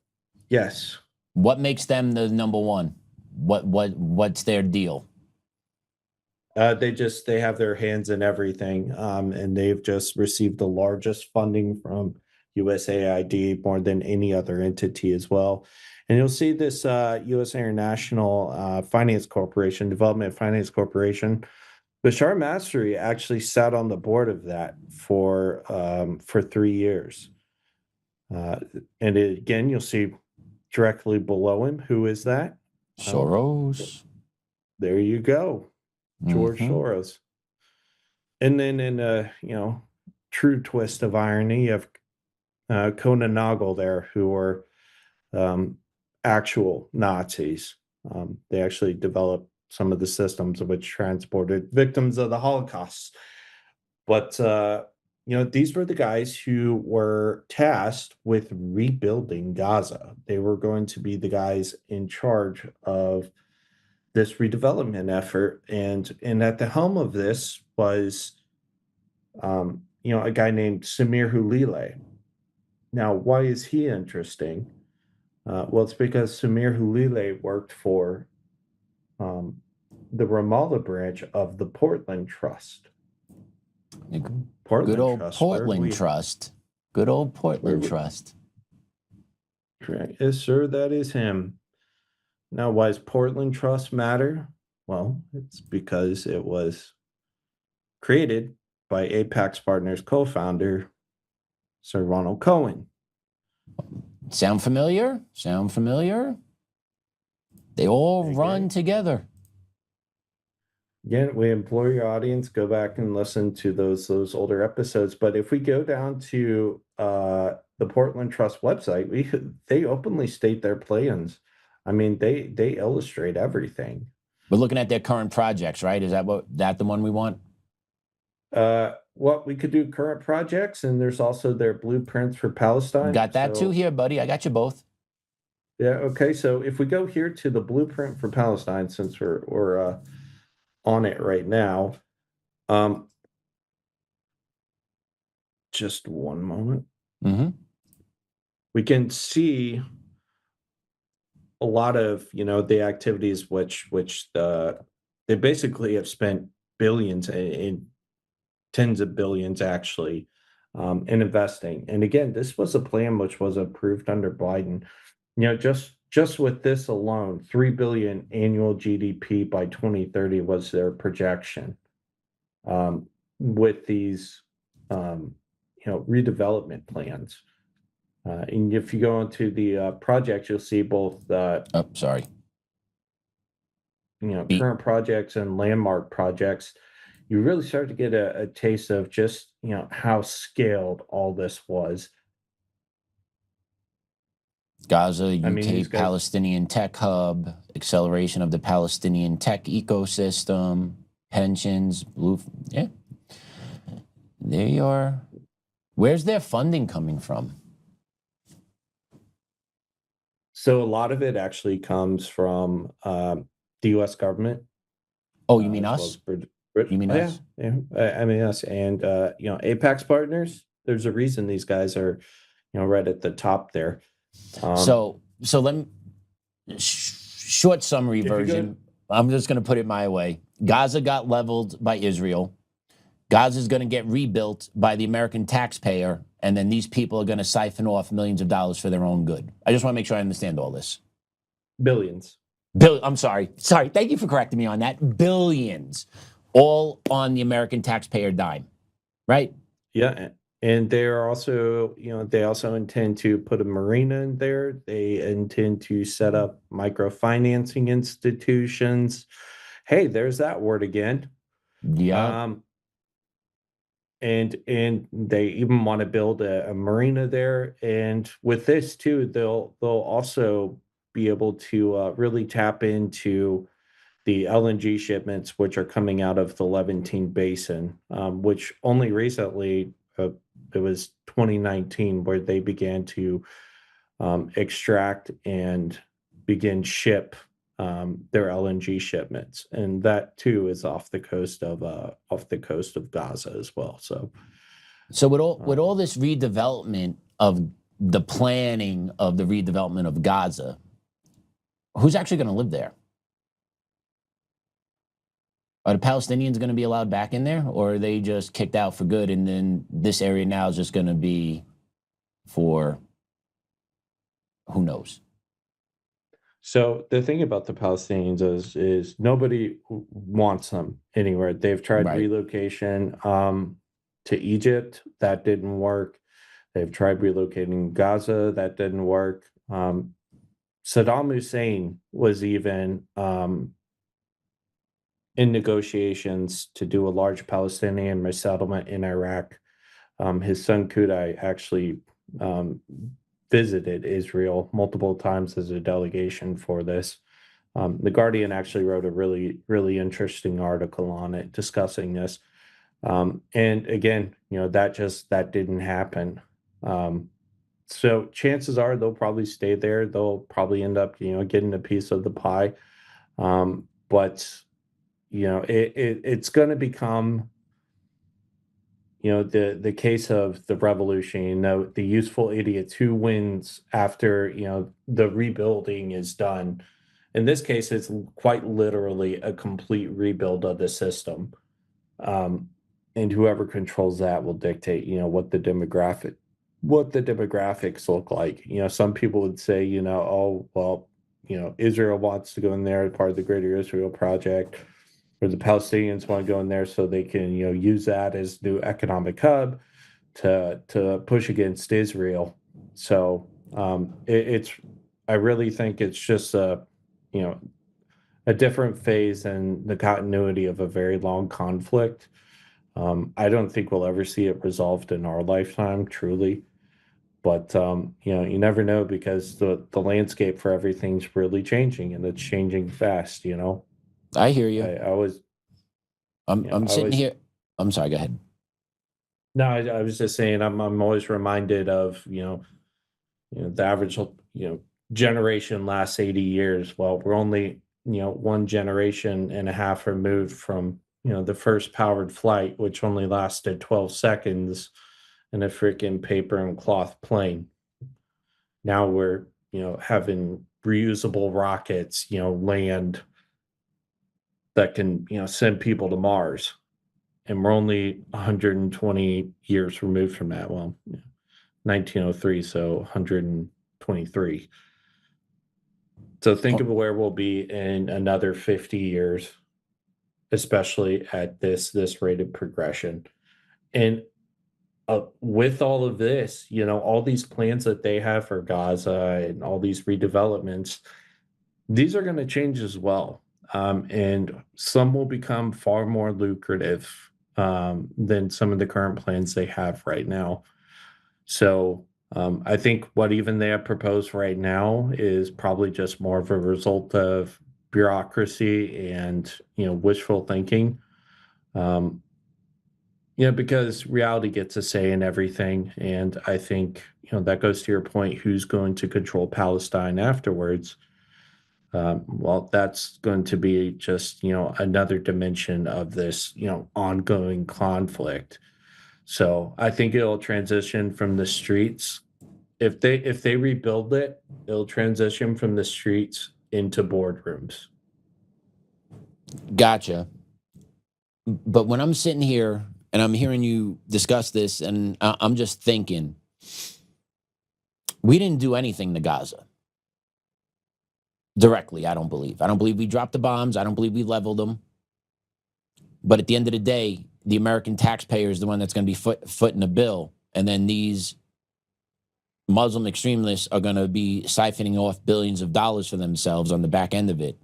Yes. What makes them the number one? What's their deal? They have their hands in everything, and they've just received the largest funding from USAID, more than any other entity as well. And you'll see this U.S. International Finance Corporation, Development Finance Corporation. Bashar Masri actually sat on the board of that for 3 years. And again, you'll see directly below him, who is that? Soros. There you go. George Soros. And then in a true twist of irony, you have Conan Nagel there, who are actual Nazis. They actually developed some of the systems which transported victims of the Holocaust. But these were the guys who were tasked with rebuilding Gaza. They were going to be the guys in charge of this redevelopment effort, and at the helm of this was a guy named Samir Hulile. Now, why is he interesting? Well, it's because Samir Hulile worked for the Ramallah branch of the Portland Trust. Good old Portland Trust. Good old Portland Trust. Correct. Yes, sir, that is him. Now, why does Portland Trust matter? Well, it's because it was created by Apax Partners co-founder, Sir Ronald Cohen. Sound familiar? They all run together. Again, we implore your audience, go back and listen to those older episodes. But if we go down to the Portland Trust website, they openly state their plans. I mean, they illustrate everything. We're looking at their current projects, right? Is that the one we want? Well, we could do current projects, and there's also their blueprints for Palestine. Got that too here, buddy. I got you both. Yeah. Okay. So if we go here to the blueprint for Palestine, since we're on it right now, just one moment. We can see a lot of the activities which they basically have spent billions in tens of billions actually in investing. And again, this was a plan which was approved under Biden. Just with this alone, 3 billion annual GDP by 2030 was their projection. With these redevelopment plans. And if you go into the projects, you'll see both current projects and landmark projects. You really start to get a taste of just how scaled all this was. Gaza, UK Palestinian Tech Hub, acceleration of the Palestinian tech ecosystem, pensions, yeah. There you are. Where's their funding coming from? So a lot of it actually comes from the U.S. government. Oh, you mean as well us? as Brid- You mean oh, us? yeah, I mean us, and Apax Partners. There's a reason these guys are, right at the top there. So let me short summary If you go- version. I'm just going to put it my way. Gaza got leveled by Israel. Gaza is going to get rebuilt by the American taxpayer, and then these people are going to siphon off millions of dollars for their own good. I just want to make sure I understand all this. Billions. I'm sorry. Thank you for correcting me on that. Billions, all on the American taxpayer dime, right? Yeah, and they are also, they also intend to put a marina in there. They intend to set up microfinancing institutions. Hey, there's that word again. Yeah. And they even want to build a marina there. And with this too, they'll also be able to really tap into the LNG shipments, which are coming out of the Levantine Basin, which only recently, it was 2019, where they began to extract and begin ship their LNG shipments, and that too is off the coast of Gaza as well. So with all this redevelopment of the planning of the redevelopment of Gaza, who's actually going to live there? Are the Palestinians going to be allowed back in there, or are they just kicked out for good, and then this area now is just going to be for who knows? So the thing about the Palestinians is nobody wants them anywhere. They've tried Right. relocation to Egypt, that didn't work. They've tried relocating Gaza, that didn't work. Saddam Hussein was even in negotiations to do a large Palestinian resettlement in Iraq. His son Kudai actually visited Israel multiple times as a delegation for this. The Guardian actually wrote a really, really interesting article on it discussing this. And again, that didn't happen. So chances are they'll probably stay there. They'll probably end up, getting a piece of the pie. But it's going to become, the case of the revolution, the useful idiots who wins after, the rebuilding is done. In this case, it's quite literally a complete rebuild of the system. And whoever controls that will dictate, what the demographics look like. Some people would say, oh, well, Israel wants to go in there as part of the Greater Israel Project, or the Palestinians want to go in there so they can, use that as new economic hub to push against Israel. So I really think it's just a different phase in the continuity of a very long conflict. I don't think we'll ever see it resolved in our lifetime, truly. But you never know, because the landscape for everything's really changing, and it's changing fast. I hear you. I'm sitting here. I'm sorry. Go ahead. No, I was just saying I'm always reminded of the average generation lasts 80 years. Well, we're only one generation and a half removed from the first powered flight, which only lasted 12 seconds in a freaking paper and cloth plane. Now we're having reusable rockets land that can send people to Mars, and we're only 120 years removed from that. Well, 1903, so 123. So think of where we'll be in another 50 years, especially at this rate of progression. And with all of this, all these plans that they have for Gaza and all these redevelopments, these are going to change as well. And some will become far more lucrative than some of the current plans they have right now. So I think what even they have proposed right now is probably just more of a result of bureaucracy and wishful thinking. Yeah, because reality gets a say in everything. And I think, that goes to your point, who's going to control Palestine afterwards? Well, that's going to be just, another dimension of this, ongoing conflict. So I think it'll transition from the streets. If they rebuild it, it'll transition from the streets into boardrooms. Gotcha. But when I'm sitting here and I'm hearing you discuss this, and I'm just thinking, we didn't do anything to Gaza directly. I don't believe we dropped the bombs. I don't believe we leveled them. But at the end of the day, the American taxpayer is the one that's going to be footing the bill. And then these Muslim extremists are going to be siphoning off billions of dollars for themselves on the back end of it.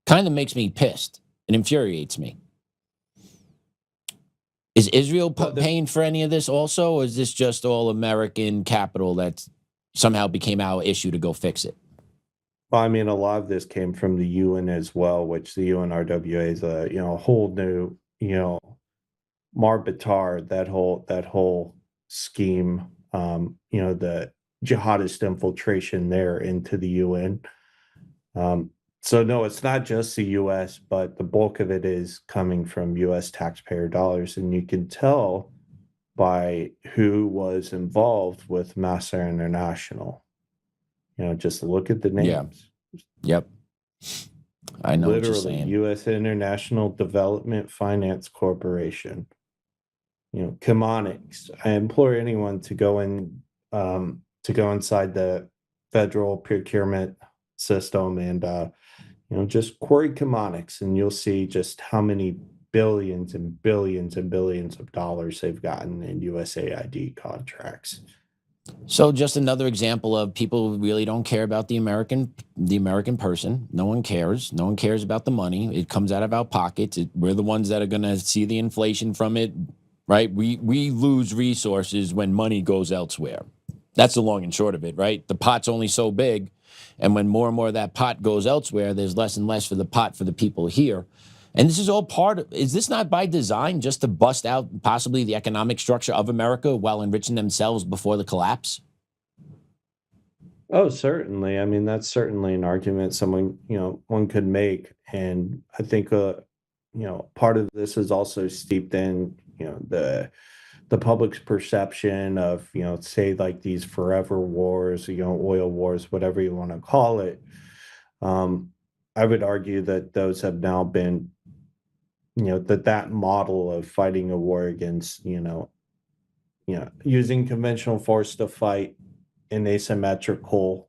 Kind of makes me pissed. It infuriates me. Is Israel paying for any of this also, or is this just all American capital that somehow became our issue to go fix it? Well, I mean, a lot of this came from the UN as well, which the UNRWA is a whole new Marbitar, that whole scheme, the jihadist infiltration there into the UN. So no, it's not just the US, but the bulk of it is coming from US taxpayer dollars. And you can tell by who was involved with Massa International. Just look at the names. Yeah. Yep. I know what you're Literally, saying. U.S. International Development Finance Corporation. Chemonics. I implore anyone to go inside the federal procurement system and just query Chemonics, and you'll see just how many billions and billions and billions of dollars they've gotten in USAID contracts. So just another example of people who really don't care about the American person. No one cares. No one cares about the money. It comes out of our pockets. We're the ones that are going to see the inflation from it, right? We lose resources when money goes elsewhere. That's the long and short of it, right? The pot's only so big, and when more and more of that pot goes elsewhere, there's less and less for the pot for the people here. And this is all is this not by design, just to bust out possibly the economic structure of America while enriching themselves before the collapse? Oh, certainly. I mean, that's certainly an argument one could make. And I think, part of this is also steeped in, the public's perception of, say like these forever wars, oil wars, whatever you want to call it. I would argue that those have now been, that model of fighting a war against, using conventional force to fight an asymmetrical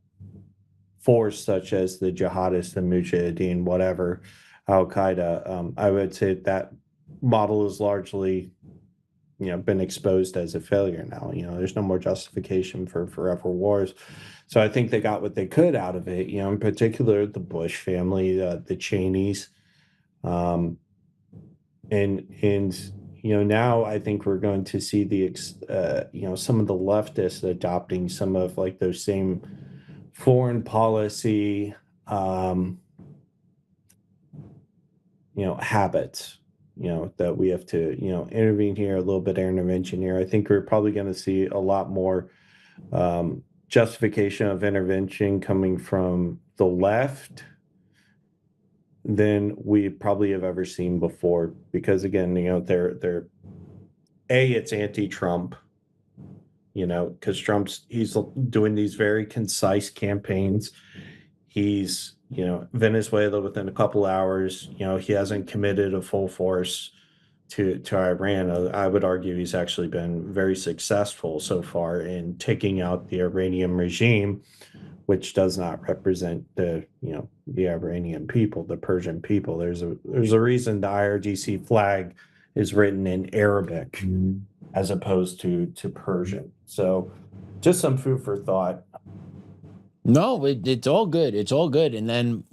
force such as the jihadists, the mujahideen, whatever, al-Qaeda. I would say that model is largely, been exposed as a failure now. There's no more justification for forever wars. So I think they got what they could out of it, in particular, the Bush family, the Cheneys. And now I think we're going to see some of the leftists adopting some of like those same foreign policy, habits, that we have to, intervene here, a little bit of intervention here. I think we're probably going to see a lot more justification of intervention coming from the left than we probably have ever seen before, because again, they're it's anti-Trump, because he's doing these very concise campaigns. He's Venezuela within a couple hours. He hasn't committed a full force to Iran. I would argue he's actually been very successful so far in taking out the Iranian regime, which does not represent the Iranian people, the Persian people. There's a reason the IRGC flag is written in Arabic as opposed to Persian. So just some food for thought. No, it's all good. It's all good. And then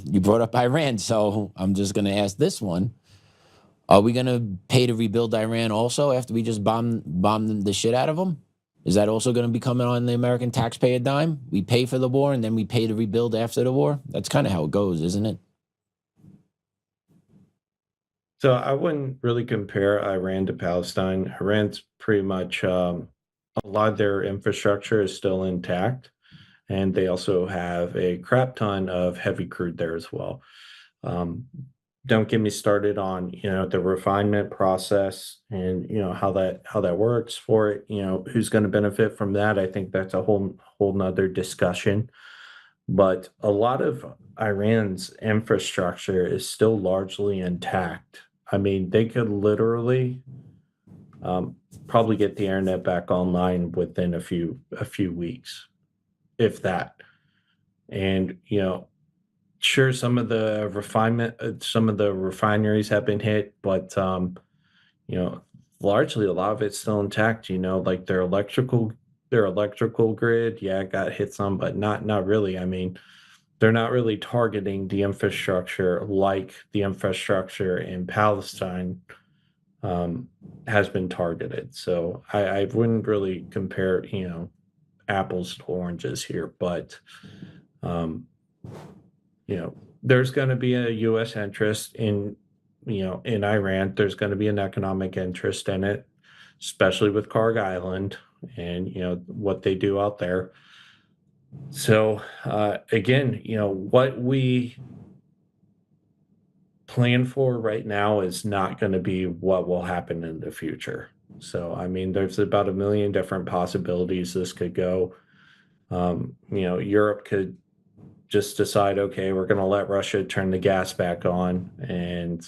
you brought up Iran, so I'm just going to ask this one. Are we going to pay to rebuild Iran also after we just bomb the shit out of them? Is that also going to be coming on the American taxpayer dime? We pay for the war and then we pay to rebuild after the war? That's kind of how it goes, isn't it? So I wouldn't really compare Iran to Palestine. Iran's pretty much a lot of their infrastructure is still intact, and they also have a crap ton of heavy crude there as well. Um, don't get me started on the refinement process and how that works for it. Who's going to benefit from that? I think that's a whole nother discussion. But a lot of Iran's infrastructure is still largely intact. I mean, they could literally probably get the internet back online within a few weeks, if that. And sure, some of the refineries have been hit, but you know, largely a lot of it's still intact. Like their electrical grid, yeah, it got hit some, but not really. I mean, they're not really targeting the infrastructure like the infrastructure in Palestine um, has been targeted. So I wouldn't really compare, apples to oranges here, but um, there's going to be a U.S. interest in Iran. There's going to be an economic interest in it, especially with Karg Island and what they do out there. So again, what we plan for right now is not going to be what will happen in the future. So I mean, there's about a million different possibilities this could go. Europe could just decide, okay, we're going to let Russia turn the gas back on, and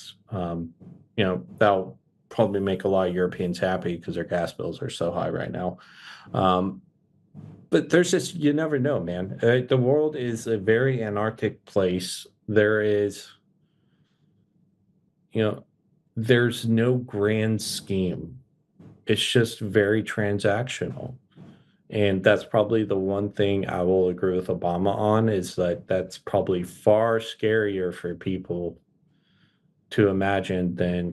that'll probably make a lot of Europeans happy because their gas bills are so high right now. But there's just, you never know, man. The world is a very anarchic place. There's no grand scheme. It's just very transactional. And that's probably the one thing I will agree with Obama on, is that that's probably far scarier for people to imagine than,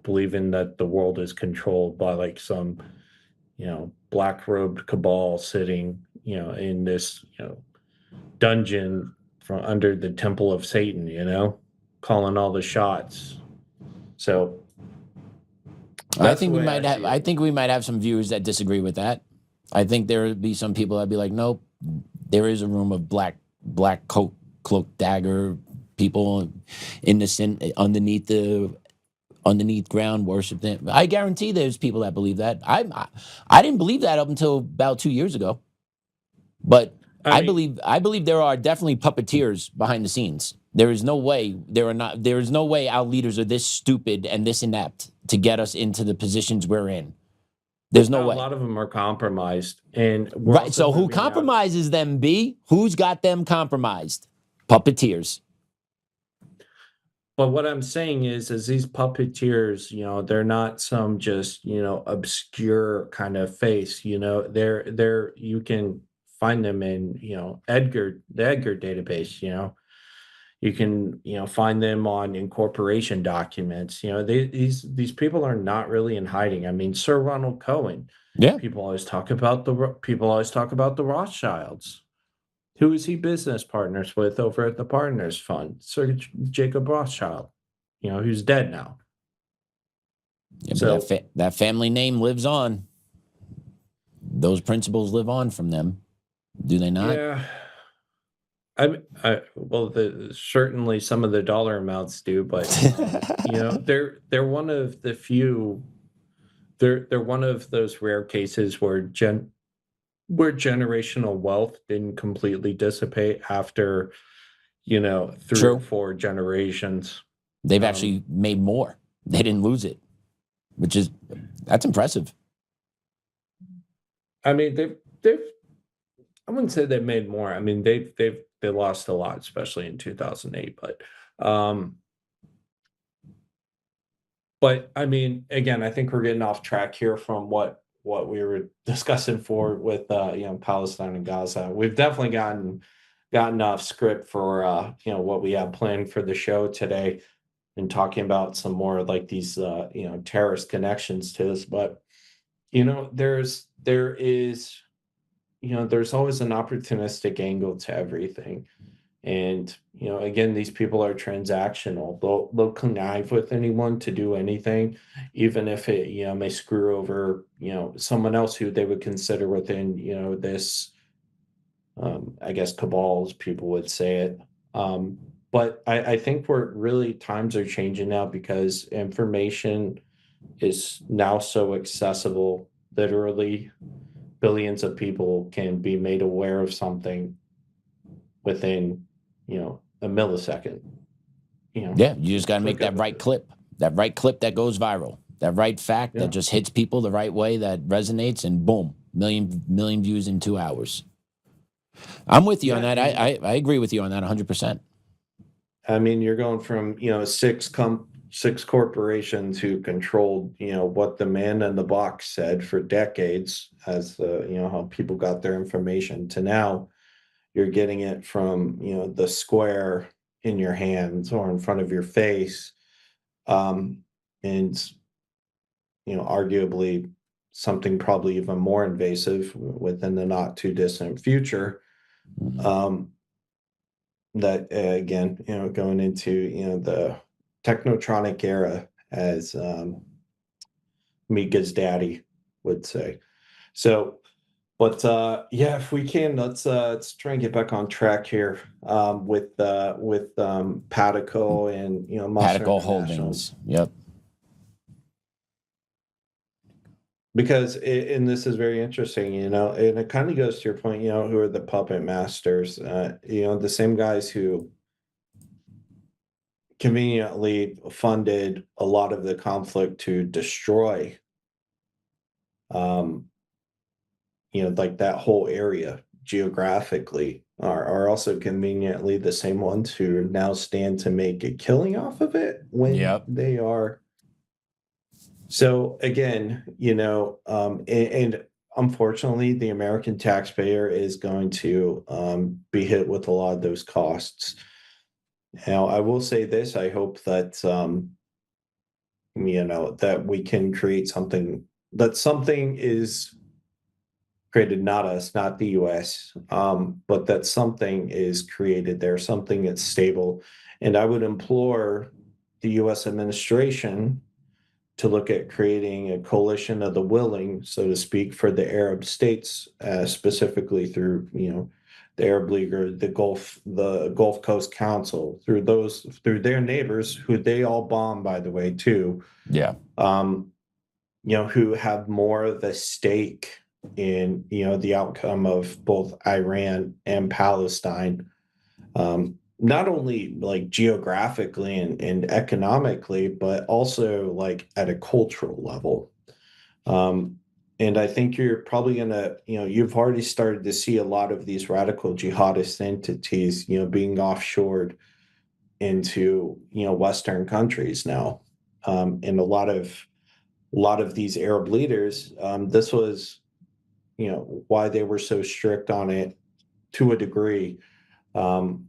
believing that the world is controlled by like some, black robed cabal sitting, in this, dungeon from under the temple of Satan, calling all the shots. So I think we might have some viewers that disagree with that. I think there would be some people that'd be like, nope, there is a room of black coat, cloak, dagger people in the sin underneath ground worship. I guarantee there's people that believe that. I didn't believe that up until about 2 years ago, but I believe there are definitely puppeteers behind the scenes. There is no way our leaders are this stupid and this inept to get us into the positions we're in. There's no way. A lot of them are compromised, and right. So who compromises them? Who's got them compromised? Puppeteers. But what I'm saying is these puppeteers, they're not some just obscure kind of face. They're you can find them in the Edgar database. You can find them on incorporation documents. These people are not really in hiding. I mean, Sir Ronald Cohen. Yeah. People always talk about the Rothschilds. Who is he business partners with over at the Partners Fund? Sir Jacob Rothschild. Who's dead now. Yeah, so that family name lives on. Those principles live on from them, do they not? Yeah. Well, certainly some of the dollar amounts do, but they're one of the few. They're one of those rare cases where generational wealth didn't completely dissipate after 3 or 4 generations. They've actually made more. They didn't lose it, that's impressive. I mean, they've. I wouldn't say they've made more. I mean, they lost a lot, especially in 2008. But I mean, again, I think we're getting off track here from what we were discussing with Palestine and Gaza. We've definitely gotten off script for what we have planned for the show today, and talking about some more like these terrorist connections to this. But there's always an opportunistic angle to everything. And, again, these people are transactional. They'll connive with anyone to do anything, even if it, may screw over, someone else who they would consider within, this, I guess, cabal, as people would say it. But I think we're really, times are changing now because information is now so accessible. Literally, billions of people can be made aware of something within, a millisecond. Yeah, you just got to make that right clip that goes viral, that right fact that just hits people the right way, that resonates, and boom, million views in 2 hours. I'm with you on that. I agree with you on that 100%. I mean, you're going from, six corporations who controlled, what the man in the box said for decades as how people got their information, to now you're getting it from, the square in your hands or in front of your face. And, arguably something probably even more invasive within the not too distant future. That again, going into, the technotronic era, as Mika's daddy would say. So, but if we can, let's try and get back on track here, with Pataco and, Monster Pataco International. Holdings. Yep. Because and this is very interesting, and it kind of goes to your point, who are the puppet masters, the same guys who conveniently funded a lot of the conflict to destroy, like that whole area geographically, are also conveniently the same ones who now stand to make a killing off of it when they are. So again, and unfortunately, the American taxpayer is going to be hit with a lot of those costs. Now, I will say this: I hope that that we can create something, that something is created, not us, not the U.S., but that something is created there, something that's stable. And I would implore the U.S. administration to look at creating a coalition of the willing, so to speak, for the Arab states, specifically through, the Arab League or the Gulf Coast Council, through their neighbors, who they all bomb, by the way, too. Yeah. Who have more of a stake in, the outcome of both Iran and Palestine. Not only like geographically and economically, but also like at a cultural level. And I think you're probably gonna, you've already started to see a lot of these radical jihadist entities, being offshored into, Western countries now. And a lot of these Arab leaders, this was, why they were so strict on it to a degree,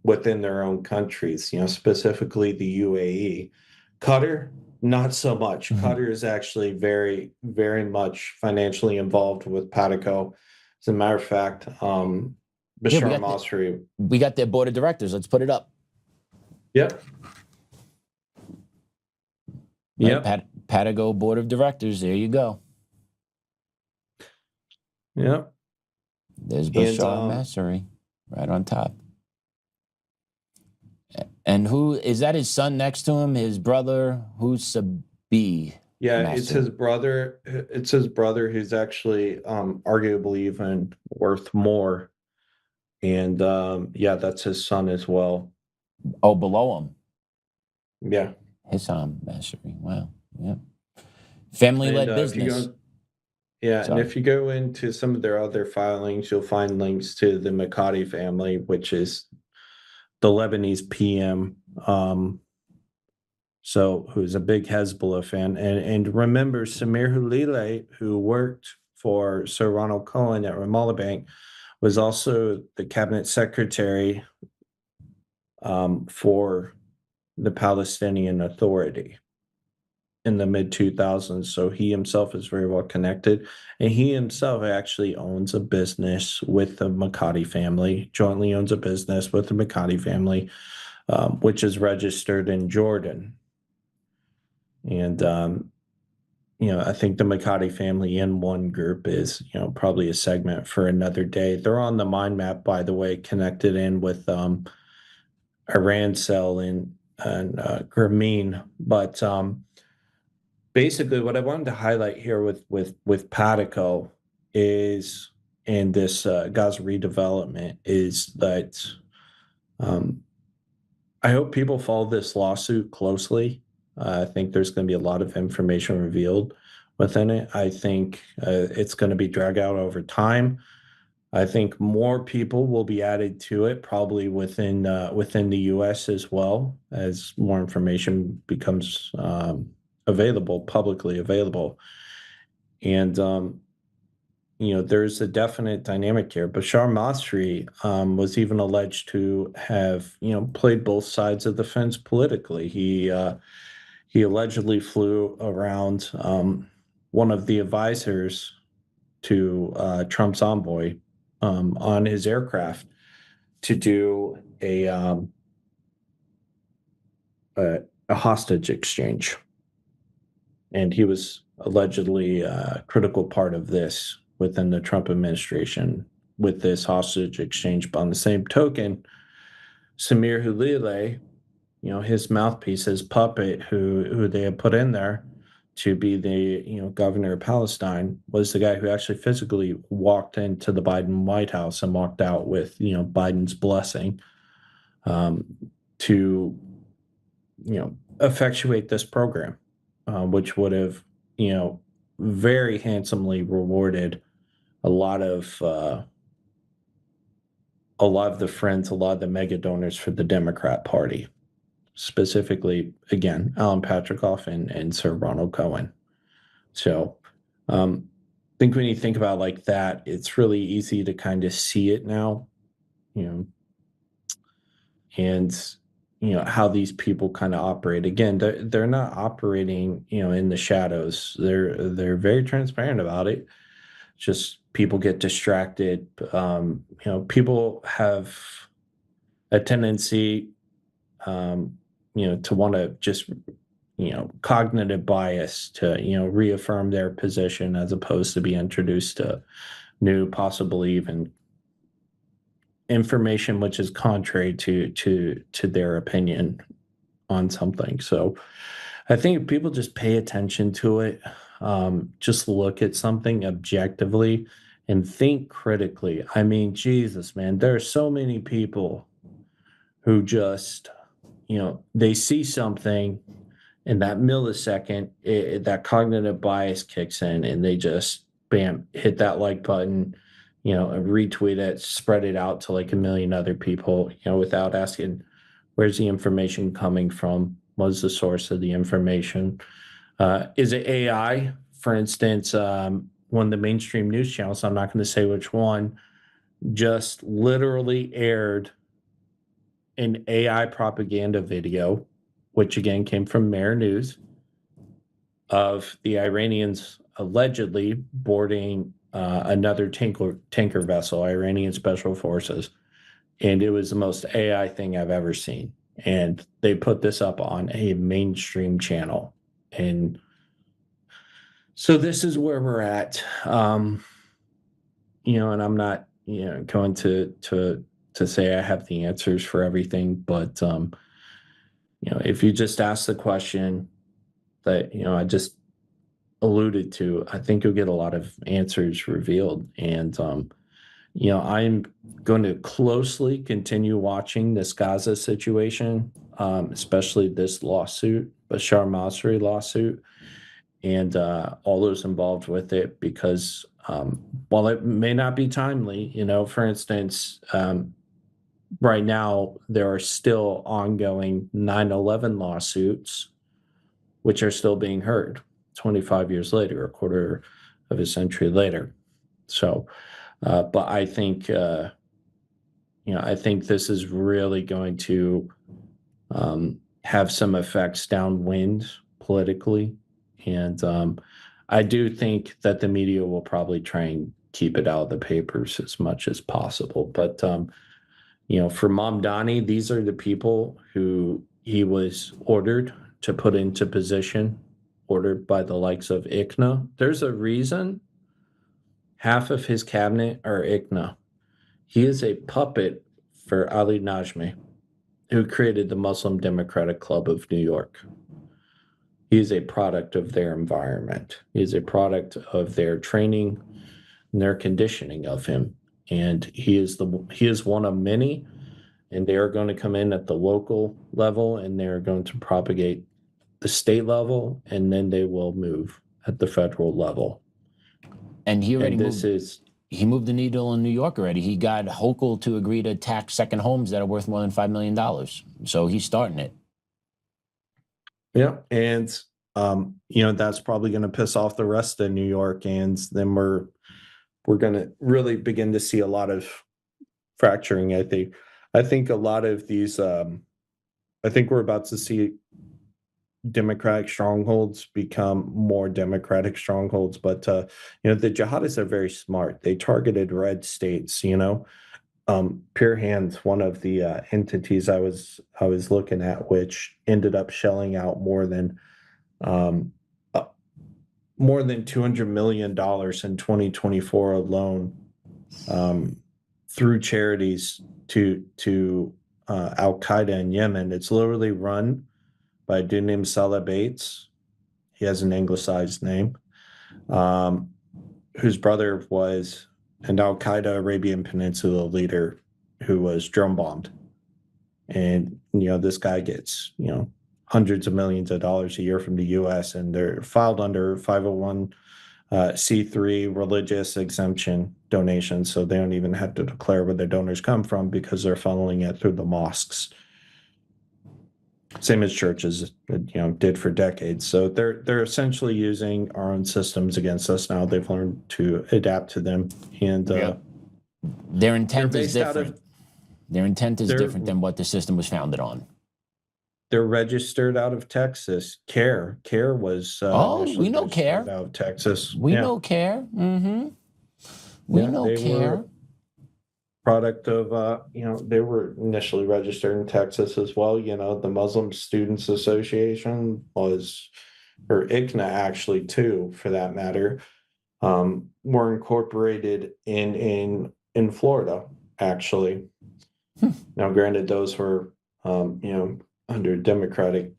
within their own countries, specifically the UAE. Qatar, not so much. Qatar is actually very, very much financially involved with Pataco. As a matter of fact, Bashar Masri. We got their board of directors. Let's put it up. Yep. Right, Patago board of directors. There you go. Yep. There's Bashar Masri right on top. And who is that? His son next to him, his brother, who's Sabi? Yeah, Master? It's his brother. It's his brother who's actually arguably even worth more. And that's his son as well. Oh, below him. Yeah. Hissam Masri. Wow. Yeah. Family-led business. And if you go into some of their other filings, you'll find links to the Makati family, which is the Lebanese PM, who's a big Hezbollah fan. And remember, Samir Hulile, who worked for Sir Ronald Cohen at Ramallah Bank, was also the cabinet secretary for the Palestinian Authority. in the mid 2000s. So he himself is very well connected, and he himself actually owns a business with the Makati family, jointly owns a business with the Makati family, which is registered in Jordan. And, I think the Makati family in one group is, probably a segment for another day. They're on the mind map, by the way, connected in with Iran cell in Grameen. But basically, what I wanted to highlight here with Patico is, in this Gaza redevelopment, is that I hope people follow this lawsuit closely. I think there's going to be a lot of information revealed within it. I think it's going to be dragged out over time. I think more people will be added to it, probably within the U.S. as well, as more information becomes publicly available. And there's a definite dynamic here. Bashar Masri was even alleged to have played both sides of the fence politically. He allegedly flew around one of the advisors to Trump's envoy on his aircraft to do a hostage exchange. And he was allegedly a critical part of this within the Trump administration with this hostage exchange. But on the same token, Samir Hulile, his mouthpiece, his puppet, who they had put in there to be the governor of Palestine, was the guy who actually physically walked into the Biden White House and walked out with Biden's blessing to effectuate this program, which would have very handsomely rewarded a lot of the friends, a lot of the mega donors for the Democrat Party. Specifically, again, Alan Patrickoff and Sir Ronald Cohen. So I think when you think about it like that, it's really easy to kind of see it now, and how these people kind of operate. Again, they're not operating in the shadows. They're very transparent about it. Just people get distracted. People have a tendency to want to just, cognitive bias to, reaffirm their position as opposed to be introduced to new, possibly even information which is contrary to their opinion on something. So I think if people just pay attention to it, just look at something objectively and think critically. I mean, Jesus, man, there are so many people who just, they see something in that millisecond, that cognitive bias kicks in, and they just, bam, hit that like button, and retweet it, spread it out to like a million other people, without asking, where's the information coming from? What's the source of the information? Is it AI? For instance, one of the mainstream news channels, I'm not going to say which one, just literally aired an AI propaganda video, which again came from Mayor News, of the Iranians allegedly boarding another tanker vessel, Iranian Special Forces. And it was the most AI thing I've ever seen. And they put this up on a mainstream channel. And so this is where we're at. And I'm not, going to say I have the answers for everything, but if you just ask the question that I just alluded to, I think you'll get a lot of answers revealed. And I'm going to closely continue watching this Gaza situation, especially this lawsuit, Bashar Masri lawsuit, and all those involved with it, because while it may not be timely, for instance, right now there are still ongoing 9/11 lawsuits, which are still being heard 25 years later, a quarter of a century later. So, but I think, I think this is really going to have some effects downwind politically. And I do think that the media will probably try and keep it out of the papers as much as possible. But, for Mamdani, these are the people who he was ordered to put into position, ordered by the likes of ICNA. There's a reason half of his cabinet are ICNA. He is a puppet for Ali Najmi, who created the Muslim Democratic Club of New York. He is a product of their environment. He is a product of their training and their conditioning of him. And he is one of many, and they are going to come in at the local level, and they are going to propagate the state level, and then they will move at the federal level. And he already he moved the needle in New York already. He got Hochul to agree to tax second homes that are worth more than $5 million. So he's starting it. Yeah, and that's probably going to piss off the rest of New York, and then we're going to really begin to see a lot of fracturing. I think a lot of these. I think we're about to see Democratic strongholds become more Democratic strongholds, but the jihadists are very smart. They targeted red states. Pure Hands, one of the entities I was looking at, which ended up shelling out more than $200 million in 2024 alone through charities to al-Qaeda in Yemen. It's literally run by a dude named Salah Bates. He has an anglicized name, whose brother was an al-Qaeda Arabian Peninsula leader who was drone bombed. And, this guy gets, hundreds of millions of dollars a year from the U.S., and they're filed under 501c3 religious exemption donations. So they don't even have to declare where their donors come from because they're funneling it through the mosques. Same as churches, did for decades. So they're essentially using our own systems against us now. They've learned to adapt to them, and their intent is different. Their intent is different than what the system was founded on. They're registered out of Texas. CARE was. We know CARE out of Texas. We know CARE. Mm-hmm. We know CARE. Product of they were initially registered in Texas as well. The Muslim Students Association was, or ICNA actually too, for that matter, were incorporated in Florida actually. Now, granted, those were under Democratic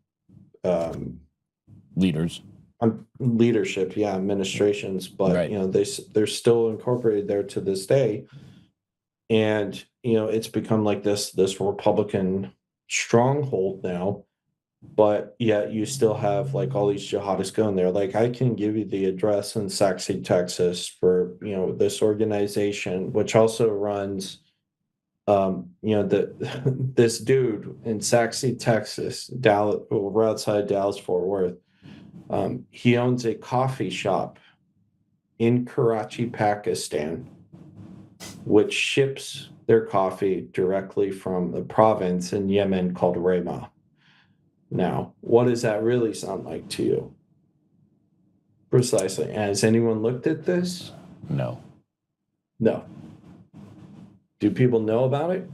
leadership, administrations, but right. They're still incorporated there to this day. And, it's become like this Republican stronghold now, but yet you still have like all these jihadists going there. Like, I can give you the address in Sac City, Texas for, this organization, which also runs, this dude in Sac City, Texas, Dallas, we're outside Dallas, Fort Worth. He owns a coffee shop in Karachi, Pakistan, which ships their coffee directly from the province in Yemen called Rema. Now, what does that really sound like to you? Precisely. Has anyone looked at this? No. Do people know about it?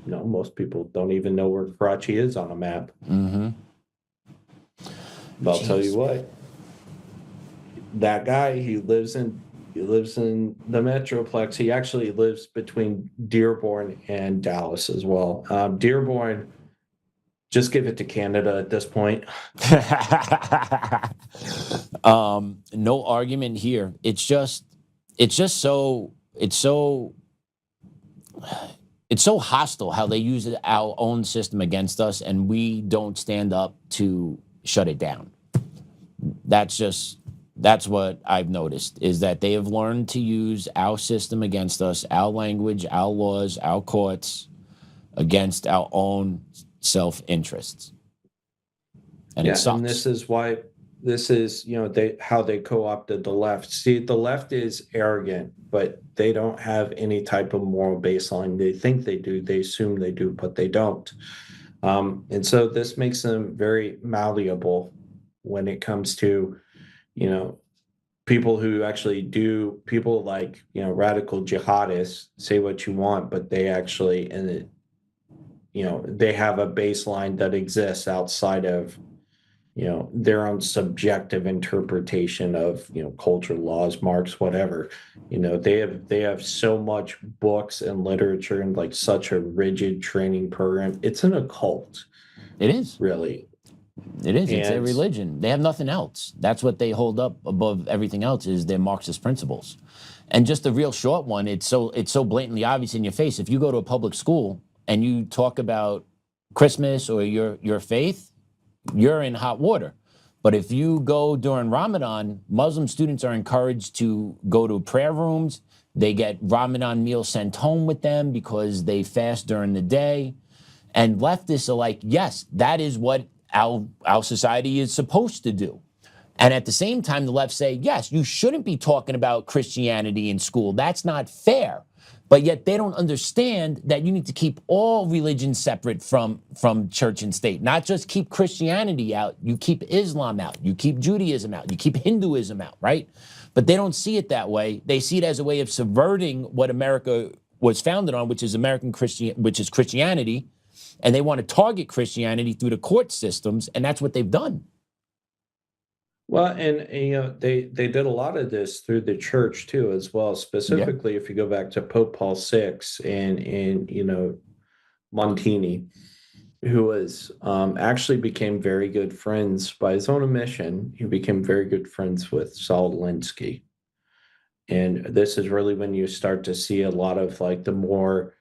No, most people don't even know where Karachi is on a map. Mm-hmm. But I'll tell you what. That guy, he lives in the Metroplex. He actually lives between Dearborn and Dallas as well. Dearborn, just give it to Canada at this point. No argument here. It's so hostile how they use our own system against us, and we don't stand up to shut it down. That's what I've noticed, is that they have learned to use our system against us, our language, our laws, our courts, against our own self-interests. And it sucks. And this is how they co-opted the left. See, the left is arrogant, but they don't have any type of moral baseline. They think they do, they assume they do, but they don't. And so this makes them very malleable when it comes to, you know, people who actually do, people like, you know, radical jihadists, say what you want, but they actually, and it, you know, they have a baseline that exists outside of, you know, their own subjective interpretation of, you know, culture, laws, marks, whatever. You know, they have so much books and literature and like such a rigid training program. It's an occult, It is. really. It is. It's their And religion. They have nothing else. That's what they hold up above everything else is their Marxist principles. And just a real short one, it's so blatantly obvious in your face. If you go to a public school and you talk about Christmas or your faith, you're in hot water. But if you go during Ramadan, Muslim students are encouraged to go to prayer rooms. They get Ramadan meals sent home with them because they fast during the day. And leftists are like, yes, that is what our society is supposed to do. And at the same time, the left say, yes, you shouldn't be talking about Christianity in school. That's not fair. But yet they don't understand that you need to keep all religions separate from church and state, not just keep Christianity out. You keep Islam out. You keep Judaism out. You keep Hinduism out, right? But they don't see it that way. They see it as a way of subverting what America was founded on, which is Christianity. And they want to target Christianity through the court systems. And that's what they've done. well, and you know, they did a lot of this through the church too, as well. Specifically, if you go back to Pope Paul VI and you know, Montini, who was actually became very good friends by his own admission. He became very good friends with Saul Alinsky, and this is really when you start to see a lot of like the more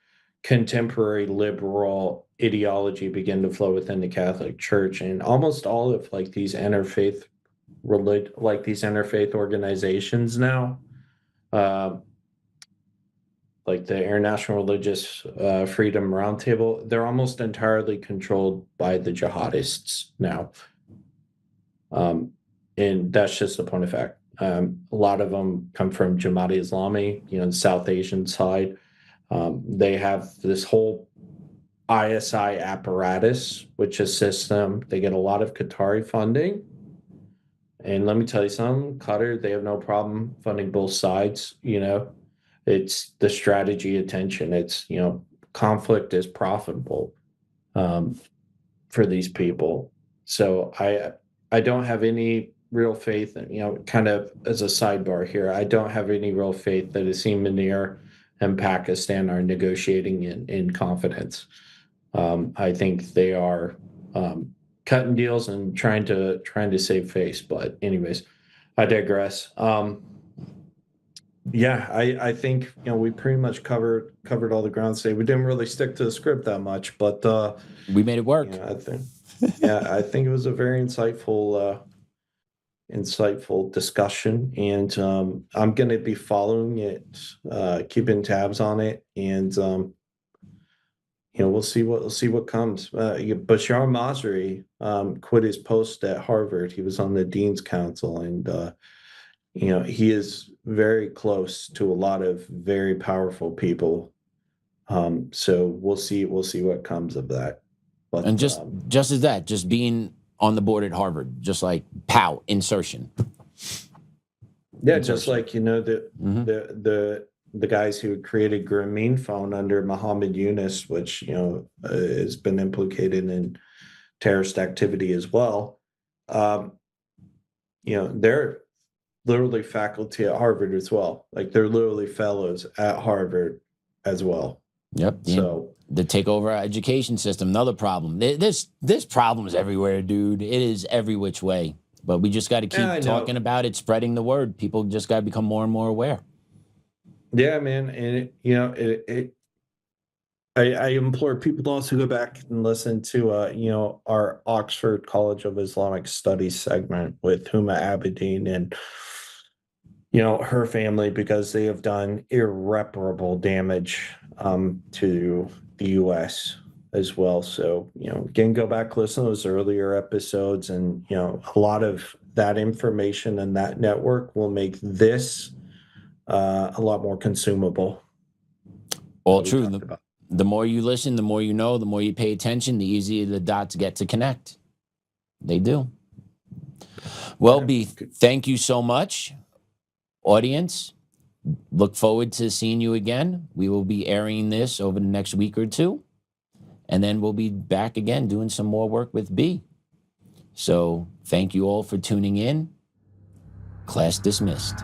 contemporary liberal ideology begin to flow within the Catholic Church, and almost all of like these interfaith organizations now, like the International Religious Freedom Roundtable, they're almost entirely controlled by the jihadists now. And that's just a point of fact. A lot of them come from Jamaat-e-Islami, you know, the South Asian side. They have this whole ISI apparatus, which assists them. They get a lot of Qatari funding. And let me tell you something, Qatar, they have no problem funding both sides. You know, it's the strategy attention. It's, you know, conflict is profitable for these people. So I don't have any real faith, you know, kind of as a sidebar here, I don't have any real faith that Asim Munir and Pakistan are negotiating in confidence. I think they are cutting deals and trying to save face. But anyways, I digress. Yeah, I think, you know, we pretty much covered all the ground today. We didn't really stick to the script that much, but we made it work. I think it was a very insightful discussion, and I'm going to be following it, keeping tabs on it, and you know, we'll see what comes. Bashar Masri quit his post at Harvard. He was on the Dean's Council, and you know, he is very close to a lot of very powerful people. So we'll see what comes of that. But, and just as that, just being on the board at Harvard, just like pow, insertion. Yeah, just like, you know, the guys who created Grameen phone under Muhammad Yunus, which, you know, has been implicated in terrorist activity as well. You know, they're literally faculty at Harvard as well. Like, they're literally fellows at Harvard as well. Yep. So the takeover education system, another problem. There's problems everywhere, dude. It is every which way. But we just got to keep talking about it, spreading the word. People just got to become more and more aware. Yeah, man. And, you know, I implore people to also go back and listen to, you know, our Oxford College of Islamic Studies segment with Huma Abedin and, you know, her family, because they have done irreparable damage to the U.S. as well. So, you know, again, go back, listen to those earlier episodes, and, you know, a lot of that information and that network will make this a lot more consumable. All true. The more you listen, the more you know, the more you pay attention, the easier the dots get to connect. They do. Well, B, thank you so much. Audience, look forward to seeing you again. We will be airing this over the next week or two, and then we'll be back again doing some more work with B. So thank you all for tuning in. Class dismissed.